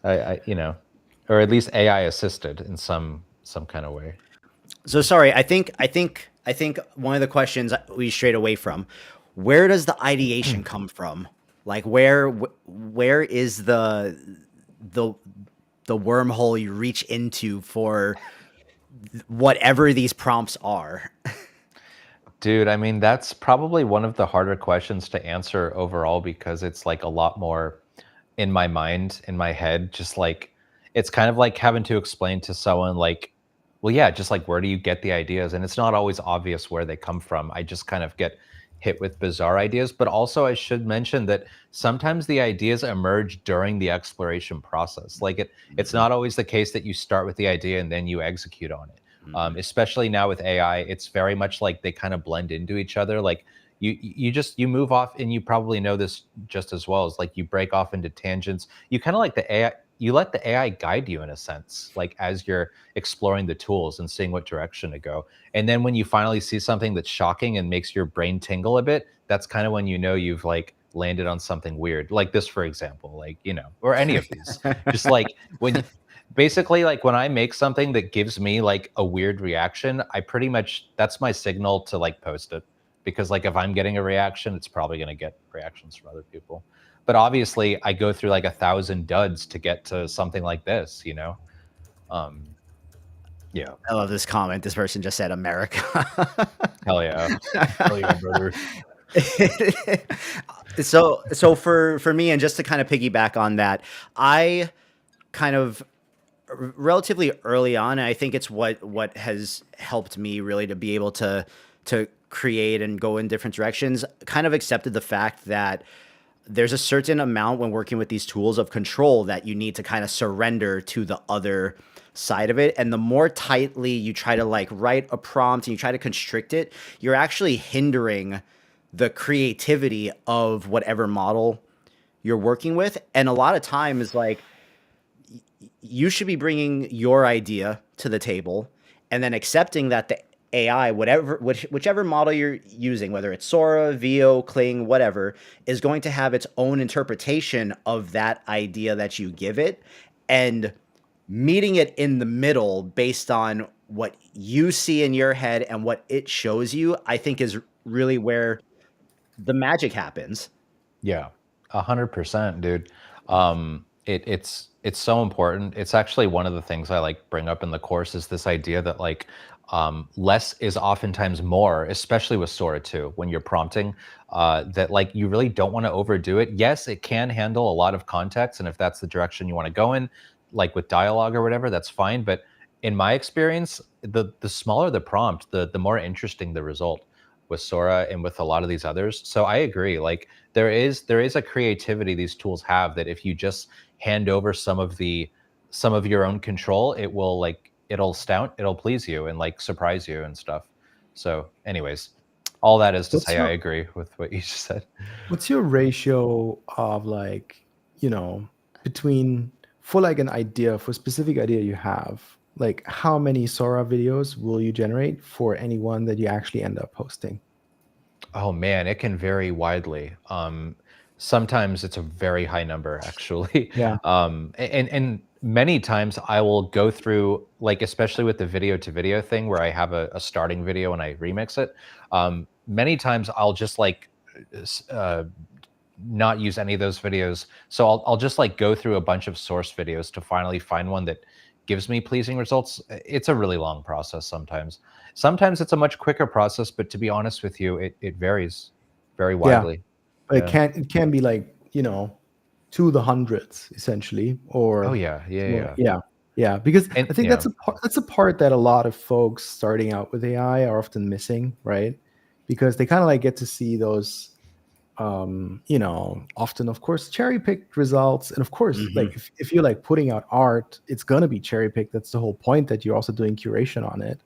I or at least AI assisted in some kind of way. So sorry, I think one of the questions we strayed away from, where does the ideation come from? Like where is the wormhole you reach into for whatever these prompts are? Dude, I mean, that's probably one of the harder questions to answer overall, because it's like a lot more in my mind, in my head, just like it's kind of like having to explain to someone like well, yeah, just like where do you get the ideas? And it's not always obvious where they come from. I just kind of get hit with bizarre ideas. But also, I should mention that sometimes the ideas emerge during the exploration process. Like it's not always the case that you start with the idea and then you execute on it. Especially now with AI, it's very much like they kind of blend into each other. Like you move off, and you probably know this just as well, as like you break off into tangents. You kind of like the AI, you let the AI guide you in a sense, like as you're exploring the tools and seeing what direction to go. And then when you finally see something that's shocking and makes your brain tingle a bit, that's kind of when you know you've like landed on something weird, like this, for example, like, or any of these. Just like when basically, like when I make something that gives me like a weird reaction, I pretty much, that's my signal to like post it. Because like if I'm getting a reaction, it's probably going to get reactions from other people. But obviously I go through like 1,000 duds to get to something like this, yeah. I love this comment. This person just said America. Hell yeah. Hell yeah, brother. So for me, and just to kind of piggyback on that, I kind of relatively early on, and I think it's what has helped me really to be able to create and go in different directions, kind of accepted the fact that there's a certain amount when working with these tools of control that you need to kind of surrender to the other side of it. And the more tightly you try to like write a prompt and you try to constrict it, you're actually hindering the creativity of whatever model you're working with. And a lot of times, like, you should be bringing your idea to the table and then accepting that the AI, whichever model you're using, whether it's Sora, VO, Kling, whatever, is going to have its own interpretation of that idea that you give it, and meeting it in the middle based on what you see in your head and what it shows you, I think is really where the magic happens. Yeah, 100%, dude. It's so important. It's actually one of the things I like bring up in the course, is this idea that like less is oftentimes more, especially with Sora 2, when you're prompting, that like you really don't want to overdo it. Yes, it can handle a lot of context, and if that's the direction you want to go in, like with dialogue or whatever, that's fine. But in my experience, the smaller the prompt, the more interesting the result with Sora and with a lot of these others. So I agree. Like there is a creativity these tools have that if you just hand over some of your own control, it will like it'll please you and like surprise you and stuff. So anyways, all that is to say I agree with what you just said. What's your ratio of like, between, for like an idea, for a specific idea you have, like how many Sora videos will you generate for any one that you actually end up posting? Oh man, it can vary widely. Sometimes it's a very high number, actually. Yeah. And many times I will go through, like especially with the video to video thing, where I have a starting video and I remix it. Many times I'll just like not use any of those videos. So I'll just like go through a bunch of source videos to finally find one that gives me pleasing results. It's a really long process sometimes. Sometimes it's a much quicker process, but to be honest with you, it varies very widely. It can be like, to the hundreds essentially, or Oh yeah. Because And I think that's a part that a lot of folks starting out with AI are often missing, right? Because they kind of like get to see those, often of course cherry picked results, and of course like if you're like putting out art, it's gonna be cherry picked. That's the whole point, that you're also doing curation on it.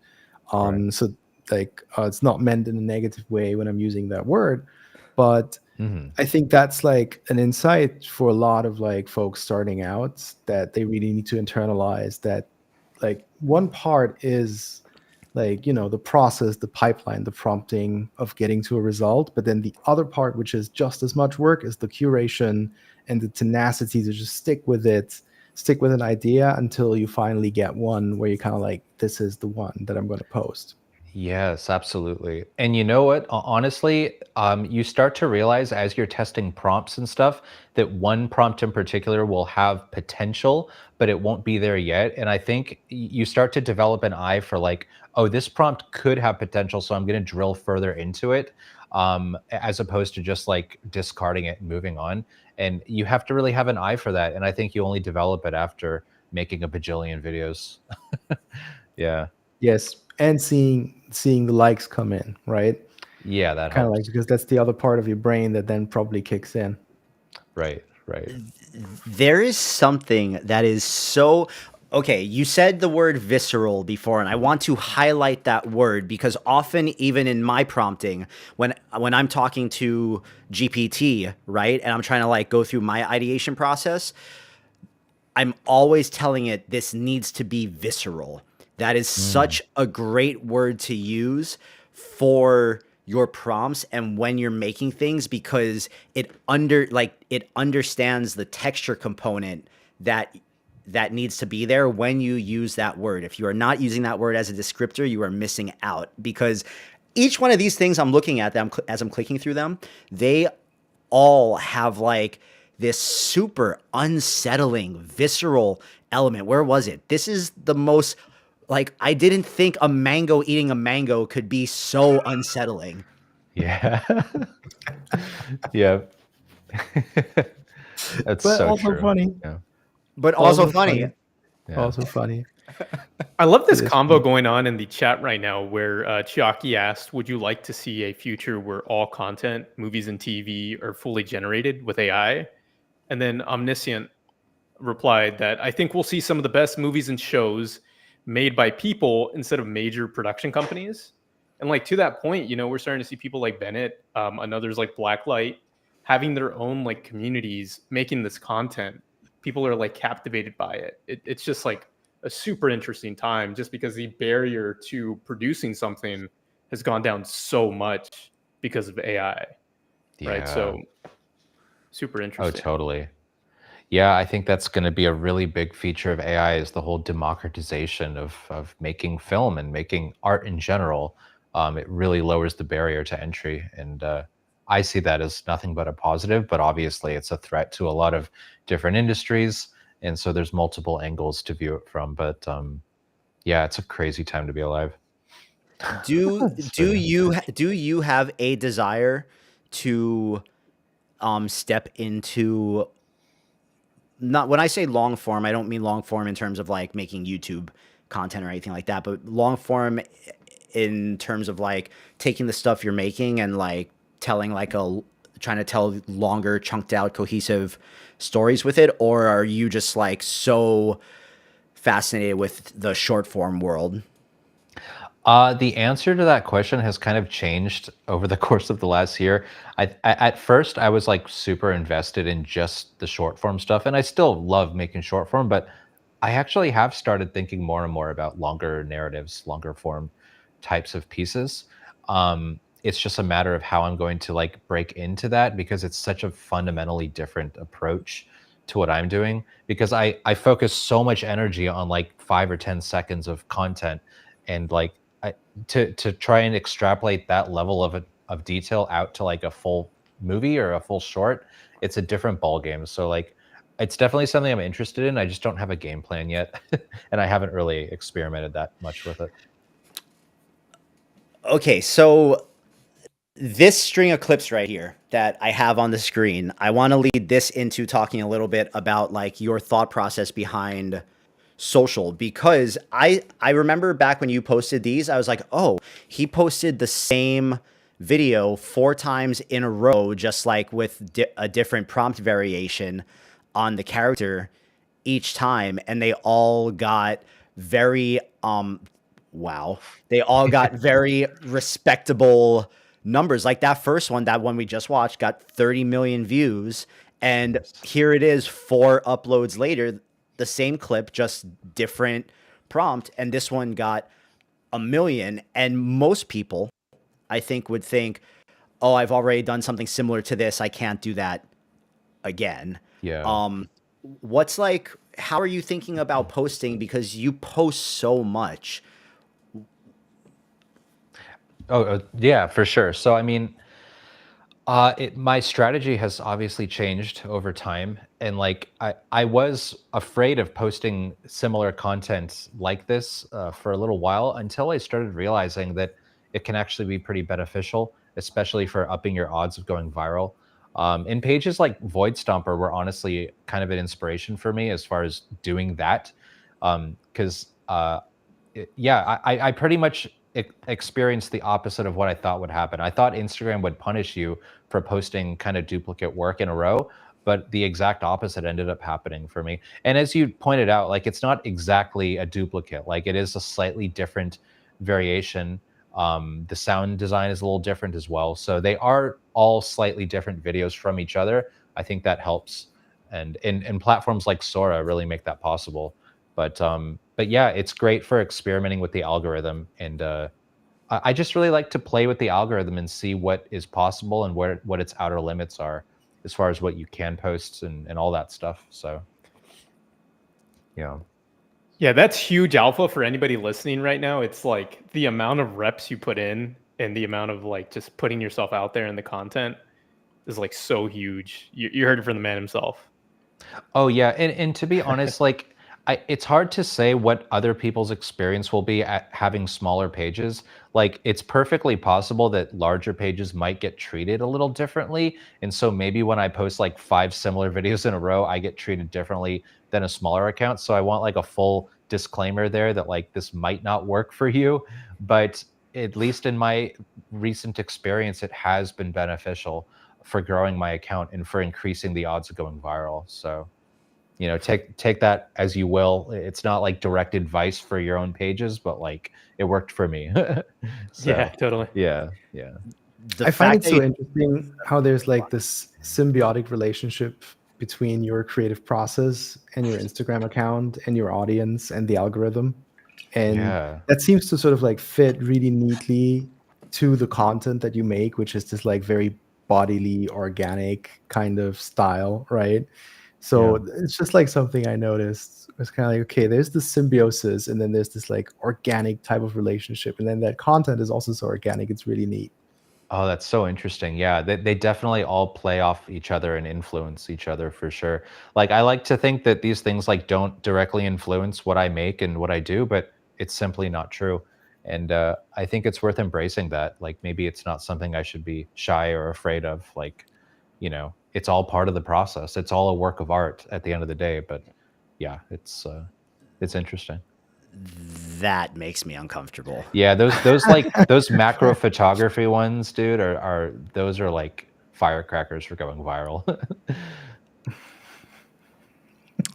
Right. So like it's not meant in a negative way when I'm using that word, but I think that's like an insight for a lot of like folks starting out, that they really need to internalize that like one part is like, the process, the pipeline, the prompting of getting to a result. But then the other part, which is just as much work, is the curation and the tenacity to just stick with an idea until you finally get one where you kind of like, this is the one that I'm going to post. Yes, absolutely. And you know what? Honestly, you start to realize as you're testing prompts and stuff that one prompt in particular will have potential, but it won't be there yet. And I think you start to develop an eye for like, oh, this prompt could have potential, so I'm going to drill further into it, as opposed to just like discarding it and moving on. And you have to really have an eye for that. And I think you only develop it after making a bajillion videos. Yeah. Yes, and seeing the likes come in, right? Yeah, that Kind of like helps. because that's the other part of your brain that then probably kicks in. Right, right. There is something that is so okay. You said the word visceral before, and I want to highlight that word because often, even in my prompting, when I'm talking to GPT, right, and I'm trying to like go through my ideation process, I'm always telling it this needs to be visceral. That is Mm, such a great word to use for your prompts and when you're making things because it understands the texture component that needs to be there when you use that word. If you are not using that word as a descriptor, you are missing out because each one of these things I'm looking at them as I'm clicking through them, they all have like this super unsettling, visceral element. Where was it? This is the most like I didn't think a mango eating a mango could be so unsettling. yeah. Yeah. That's But so also true. funny. Yeah. But also Also funny. funny. Yeah. Also funny. I love this It is combo funny. going on in the chat right now where Chiaki asked, would you like to see a future where all content, movies and TV are fully generated with AI? And then Omniscient replied that I think we'll see some of the best movies and shows made by people instead of major production companies. And like to that point, we're starting to see people like Bennett and others like Blacklight having their own like communities making this content. People are like captivated by it. It's just like a super interesting time just because the barrier to producing something has gone down so much because of AI, right? Yeah. So super Oh, interesting. totally. Yeah, I think that's going to be a really big feature of AI is the whole democratization of making film and making art in general. It really lowers the barrier to entry, and I see that as nothing but a positive. But obviously, it's a threat to a lot of different industries, and so there's multiple angles to view it from. But yeah, it's a crazy time to be alive. Do So yeah. do you have a desire to step into not when I say long form, I don't mean long form in terms of like making YouTube content or anything like that, but long form in terms of like taking the stuff you're making and like telling like a trying to tell longer, chunked out, cohesive stories with it, or are you just like so fascinated with the short form world? The answer to that question has kind of changed over the course of the last year. At first I was like super invested in just the short form stuff, and I still love making short form, but I actually have started thinking more and more about longer narratives, longer form types of pieces. It's just a matter of how I'm going to like break into that because it's such a fundamentally different approach to what I'm doing because I focus so much energy on like 5 or 10 seconds of content and like I, to try and extrapolate that level of detail out to like a full movie or a full short, it's a different ball game. So like it's definitely something I'm interested in. I just don't have a game plan yet, and I haven't really experimented that much with it. Okay, so this string of clips right here that I have on the screen, I want to lead this into talking a little bit about like your thought process behind social because I remember back when you posted these, I was like, "Oh, he posted the same video 4 times in a row just like with a different prompt variation on the character each time and they all got very wow. They all got very respectable numbers. Like that first one, that one we just watched, got 30 million views. And Nice. here it is 4 uploads later, the same clip, just different prompt. And this one got 1 million. And most people, I think, would think, oh, I've already done something similar to this. I can't do that again. Yeah. Um, what's like, how are you thinking about posting? Because you post so much. Oh, yeah, for sure. So I mean, my strategy has obviously changed over time, and like I was afraid of posting similar content like this for a little while until I started realizing that it can actually be pretty beneficial, especially for upping your odds of going viral. And pages like Void Stomper were honestly kind of an inspiration for me as far as doing that, because I pretty much experienced the opposite of what I thought would happen. I thought Instagram would punish you for posting kind of duplicate work in a row, but the exact opposite ended up happening for me. And as you pointed out, like it's not exactly a duplicate, like it is a slightly different variation. The sound design is a little different as well. So they are all slightly different videos from each other. I think that helps. And in platforms like Sora really make that possible. But yeah, it's great for experimenting with the algorithm. And I just really like to play with the algorithm and see what is possible and what its outer limits are as far as what you can post and all that stuff. So, yeah. Yeah, that's huge alpha for anybody listening right now. It's like the amount of reps you put in and the amount of like just putting yourself out there in the content is like so huge. You heard it from the man himself. Oh yeah, and to be honest, like it's hard to say what other people's experience will be at having smaller pages. Like it's perfectly possible that larger pages might get treated a little differently, and so maybe when I post like 5 similar videos in a row, I get treated differently than a smaller account. So I want like a full disclaimer there that like this might not work for you, but at least in my recent experience, it has been beneficial for growing my account and for increasing the odds of going viral. So, you know, take that as you will. It's not like direct advice for your own pages, but like it worked for me. So, Yeah, totally. yeah. I find it so interesting how there's like this symbiotic relationship between your creative process and your Instagram account and your audience and the algorithm. And that seems to sort of like fit really neatly to the content that you make, which is this like very bodily, organic kind of style, right? So it's just like something I noticed. It's kind of like, okay, there's the symbiosis, and then there's this like organic type of relationship, and then that content is also so organic. It's really neat. Oh, that's so interesting. Yeah, they definitely all play off each other and influence each other for sure. Like I like to think that these things like don't directly influence what I make and what I do, but it's simply not true. And I think it's worth embracing that. Like maybe it's not something I should be shy or afraid of. Like, you know, it's all part of the process. It's all a work of art at the end of the day. But yeah, it's interesting. That makes me uncomfortable. Yeah, those like those macro photography ones, dude, are those are like firecrackers for going viral.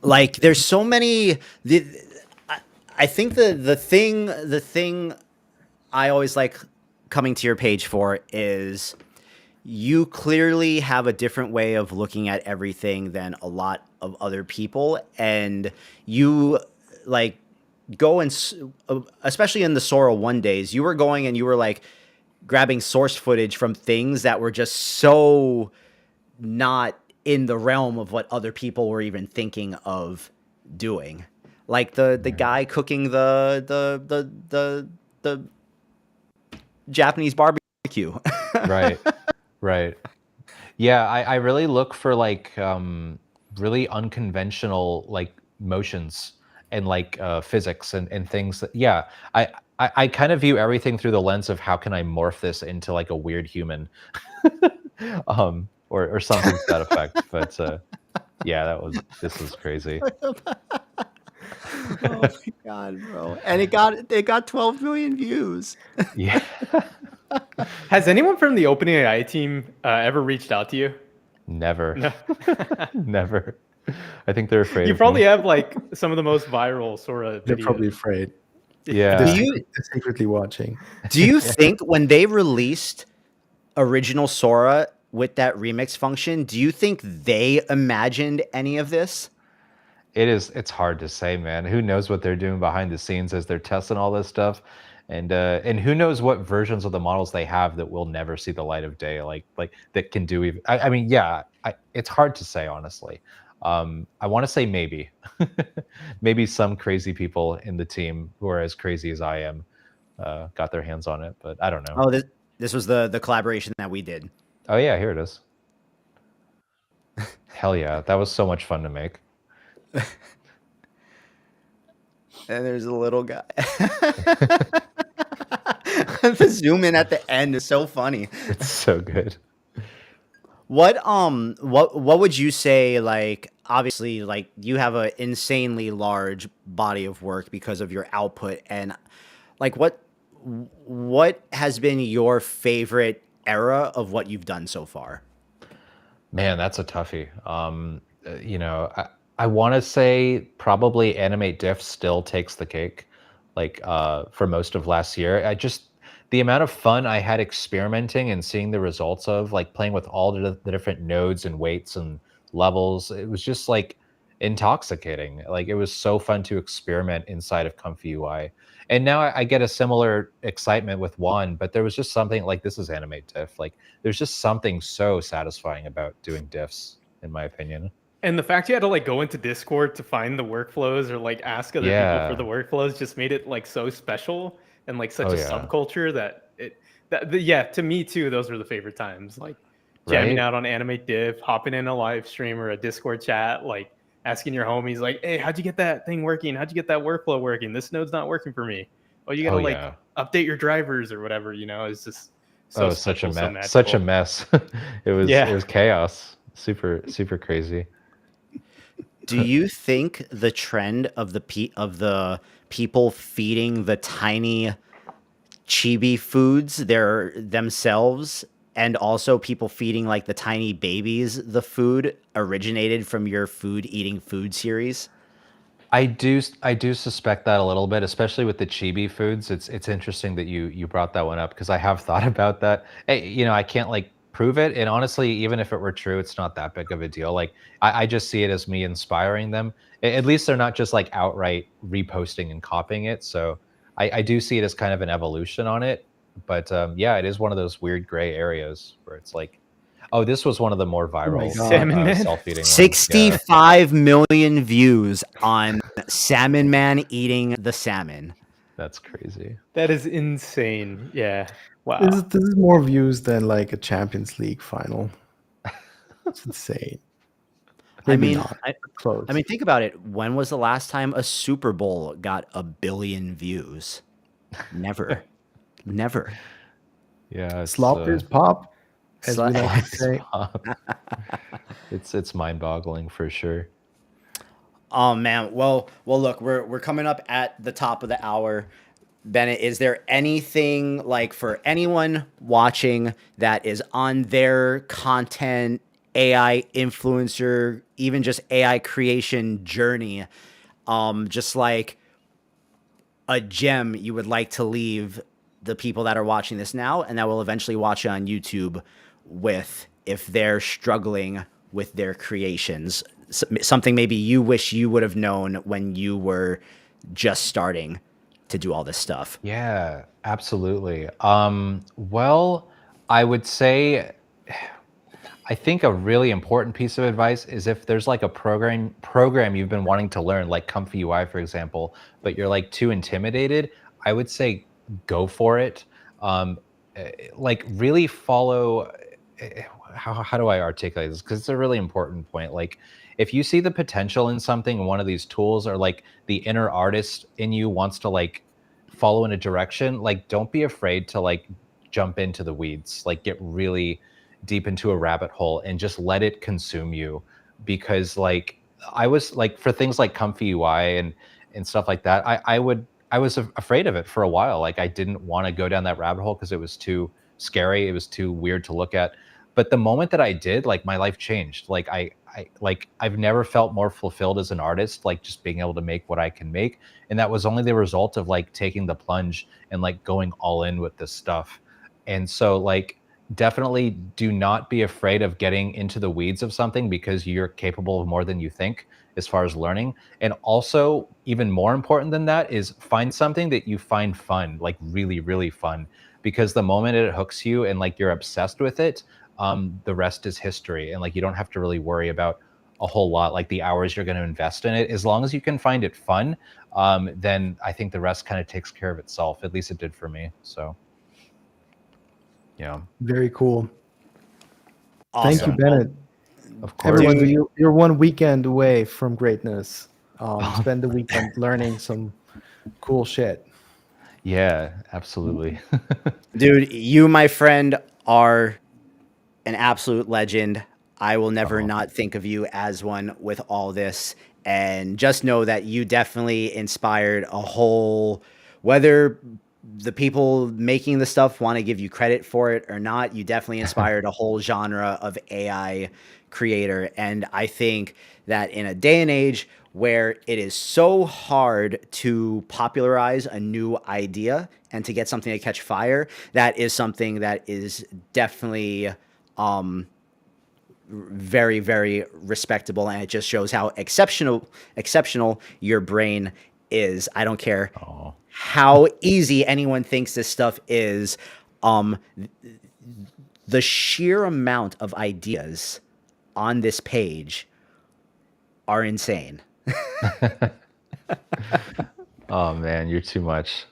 Like there's so many. I think the thing I always like coming to your page for is you clearly have a different way of looking at everything than a lot of other people, and you like go and especially in the Sora 1 days, you were going and you were like grabbing source footage from things that were just so not in the realm of what other people were even thinking of doing. Like the guy cooking the Japanese barbecue. Right. Yeah, I really look for like really unconventional like motions and like physics and things that, yeah, I kind of view everything through the lens of how can I morph this into like a weird human, or something to that effect. But yeah, this was crazy. Oh my god, bro! And it got 12 million views. Yeah. Has anyone from the OpenAI team ever reached out to you? Never. No. Never. I think they're afraid. You of probably me. have like some of the most viral Sora They're videos. probably afraid. Yeah. They're secretly watching. Do you think when they released original Sora with that remix function, do you think they imagined any of this? It's hard to say, man. Who knows what they're doing behind the scenes as they're testing all this stuff, and who knows what versions of the models they have that will never see the light of day, like that can do even. I mean, yeah, it's hard to say honestly. I want to say maybe, maybe some crazy people in the team who are as crazy as I am got their hands on it, but I don't know. Oh, this was the collaboration that we did. Oh yeah, here it is. Hell yeah, that was so much fun to make. And there's a little guy. The zoom in at the end is so funny. It's so good. what would you say, like, obviously, like, you have an insanely large body of work because of your output, and like what has been your favorite era of what you've done so far? Man, that's a toughie. You know, I want to say probably Animate Diff still takes the cake, like for most of last year. The amount of fun I had experimenting and seeing the results of like playing with all the different nodes and weights and levels. It was just like intoxicating. Like it was so fun to experiment inside of Comfy UI. And now I get a similar excitement with one, but there was just something like this is Animate Diff. Like there's just something so satisfying about doing diffs, in my opinion. And the fact you had to like go into Discord to find the workflows or like ask other people for Yeah. the workflows just made it like so special and like such Oh a yeah. subculture yeah, to me too, those were the favorite times. Like jamming Right? out on Animate Div, hopping in a live stream or a Discord chat, like asking your homies like, hey, how'd you get that thing working? How'd you get that workflow working? This node's not working for me. Oh, you gotta Oh like yeah. update your drivers or whatever, you know, it's just so Oh, such a special, so mess. Such a magical. mess. It Yeah. was chaos. Super crazy. Do you think the trend of the people feeding the tiny chibi foods their themselves, and also people feeding like the tiny babies the food, originated from your food eating food series? I do suspect that a little bit, especially with the chibi foods. It's interesting that you brought that one up because I have thought about that. You know, I can't like prove it, and honestly, even if it were true, it's not that big of a deal. Like I just see it as me inspiring them. At least they're not just like outright reposting and copying it. So I do see it as kind of an evolution on it. But yeah, it is one of those weird gray areas where it's like, oh, this was one of the more Oh my viral God. Salmon Man. self-feeding ones. Yeah. 65 million views on Salmon Man eating the salmon. That's crazy. That is insane. Yeah. Wow. This is more views than like a Champions League final. It's insane. I Maybe mean, not. Close. I mean, think about it. When was the last time a Super Bowl got a billion views? Never. Never. Yeah, it's Sloppers pop, as we Sla- like to say. it's mind-boggling for sure. Oh man. Well look, we're coming up at the top of the hour. Bennett, is there anything, like, for anyone watching that is on their content, AI influencer, even just AI creation journey, just like a gem you would like to leave the people that are watching this now and that will eventually watch it on YouTube with, if they're struggling with their creations? Something maybe you wish you would have known when you were just starting to do all this stuff. Yeah, absolutely. Well, I would say I think a really important piece of advice is if there's like a program you've been wanting to learn, like Comfy UI, for example, but you're like too intimidated, I would say go for it. Like really follow. How do I articulate this? Because it's a really important point. Like if you see the potential in something in one of these tools, or like the inner artist in you wants to like follow in a direction, like don't be afraid to like jump into the weeds, like get really deep into a rabbit hole and just let it consume you. Because like I was like, for things like Comfy UI and stuff like that, I was afraid of it for a while. Like I didn't want to go down that rabbit hole because it was too scary, it was too weird to look at. But the moment that I did, like my life changed. Like I've never felt more fulfilled as an artist, like just being able to make what I can make. And that was only the result of like taking the plunge and like going all in with this stuff. And so like definitely do not be afraid of getting into the weeds of something, because you're capable of more than you think as far as learning. And also, even more important than that, is find something that you find fun, like really fun. Because the moment it hooks you and like you're obsessed with it, the rest is history. And like you don't have to really worry about a whole lot, like the hours you're going to invest in it. As long as you can find it fun, then I think the rest kind of takes care of itself. At least it did for me. So yeah. Very cool. Awesome. Thank you, Bennett. Of course. Everyone, Dude. you're one weekend away from greatness. Spend the weekend learning some cool shit. Yeah, absolutely. Dude, you, my friend, are an absolute legend. I will never not think of you as one with all this. And just know that you definitely inspired a whole, whether the people making the stuff want to give you credit for it or not, you definitely inspired a whole genre of AI creator. And I think that in a day and age where it is so hard to popularize a new idea and to get something to catch fire, that is something that is definitely very, very respectable, and it just shows how exceptional your brain is. I don't care how easy anyone thinks this stuff is. The sheer amount of ideas on this page are insane. Oh man, you're too much.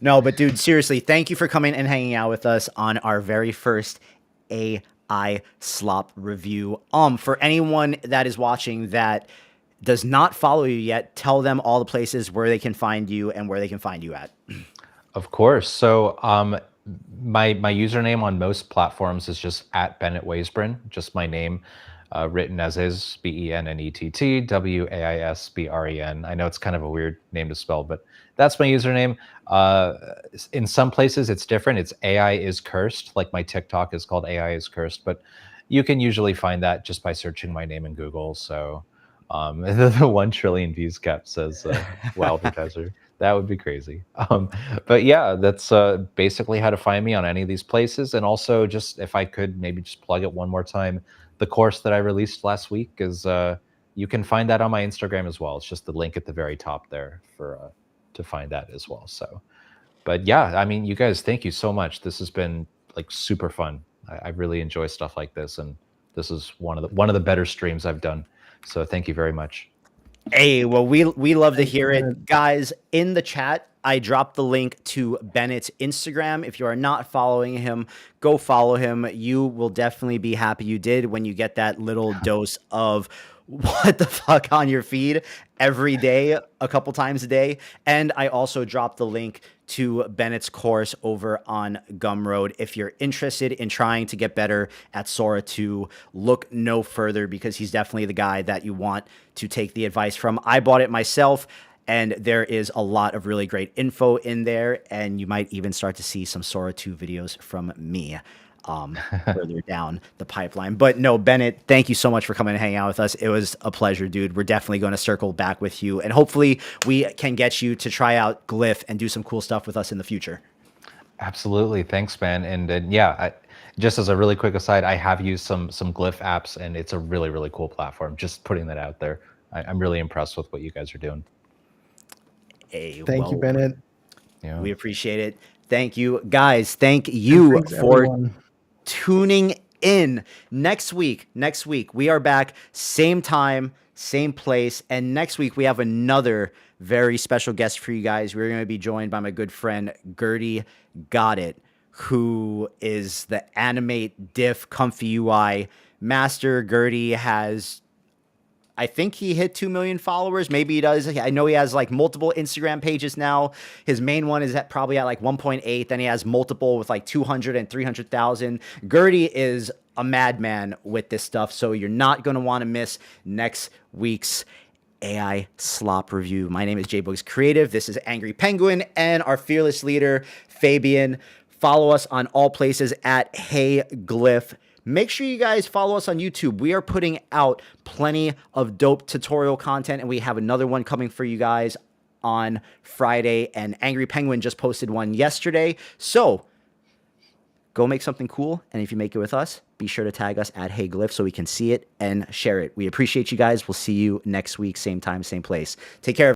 No, but dude, seriously, thank you for coming and hanging out with us on our very first AI Slop review. For anyone that is watching that does not follow you yet, tell them all the places where they can find you and where they can find you at. Of course. So my username on most platforms is just at Bennett Waisbren, just my name, written as is, Bennett Waisbren. I know it's kind of a weird name to spell, but that's my username. In some places it's different. It's AI is cursed. Like my TikTok is called AI is cursed, but you can usually find that just by searching my name in Google. So the 1 trillion views cap says wow, advertiser. That would be crazy. But yeah, that's basically how to find me on any of these places. And also, just if I could maybe just plug it one more time, the course that I released last week is you can find that on my Instagram as well. It's just the link at the very top there for to find that as well. So, but yeah, I mean, you guys, thank you so much. This has been like super fun. I really enjoy stuff like this, and this is one of the better streams I've done. So thank you very much. Hey, well, we love to hear it. Guys, in the chat, I dropped the link to Bennett's Instagram. If you are not following him, go follow him. You will definitely be happy you did when you get that little dose of what the fuck on your feed every day, a couple times a day. And I also dropped the link to Bennett's course over on Gumroad. If you're interested in trying to get better at SORA 2, look no further, because he's definitely the guy that you want to take the advice from. I bought it myself, and there is a lot of really great info in there, and you might even start to see some SORA 2 videos from me further down the pipeline. But no, Bennett, thank you so much for coming and hanging out with us. It was a pleasure, dude. We're definitely going to circle back with you, and hopefully we can get you to try out Glyph and do some cool stuff with us in the future. Absolutely. Thanks, man. And yeah, just as a really quick aside, I have used some Glyph apps, and it's a really, really cool platform. Just putting that out there. I'm really impressed with what you guys are doing. Hey, Thank you, Bennett. Yeah. We appreciate it. Thank you, guys. Thank you Thanks, for everyone. tuning in. Next week, we are back, same time, same place. And next week, we have another very special guest for you guys. We're going to be joined by my good friend, Gertie Got It, who is the Animate Diff Comfy UI master. Gertie has, I think he hit 2 million followers. Maybe he does. I know he has like multiple Instagram pages now. His main one is probably at like 1.8. Then he has multiple with like 200 and 300,000. Gertie is a madman with this stuff. So you're not going to want to miss next week's AI Slop review. My name is JBugs Creative. This is Angry Penguin and our fearless leader, Fabian. Follow us on all places at Hey Glyph. Make sure you guys follow us on YouTube. We are putting out plenty of dope tutorial content, and we have another one coming for you guys on Friday, and Angry Penguin just posted one yesterday. So go make something cool, and if you make it with us, be sure to tag us at Hey Glyph so we can see it and share it. We appreciate you guys. We'll see you next week, same time, same place. Take care.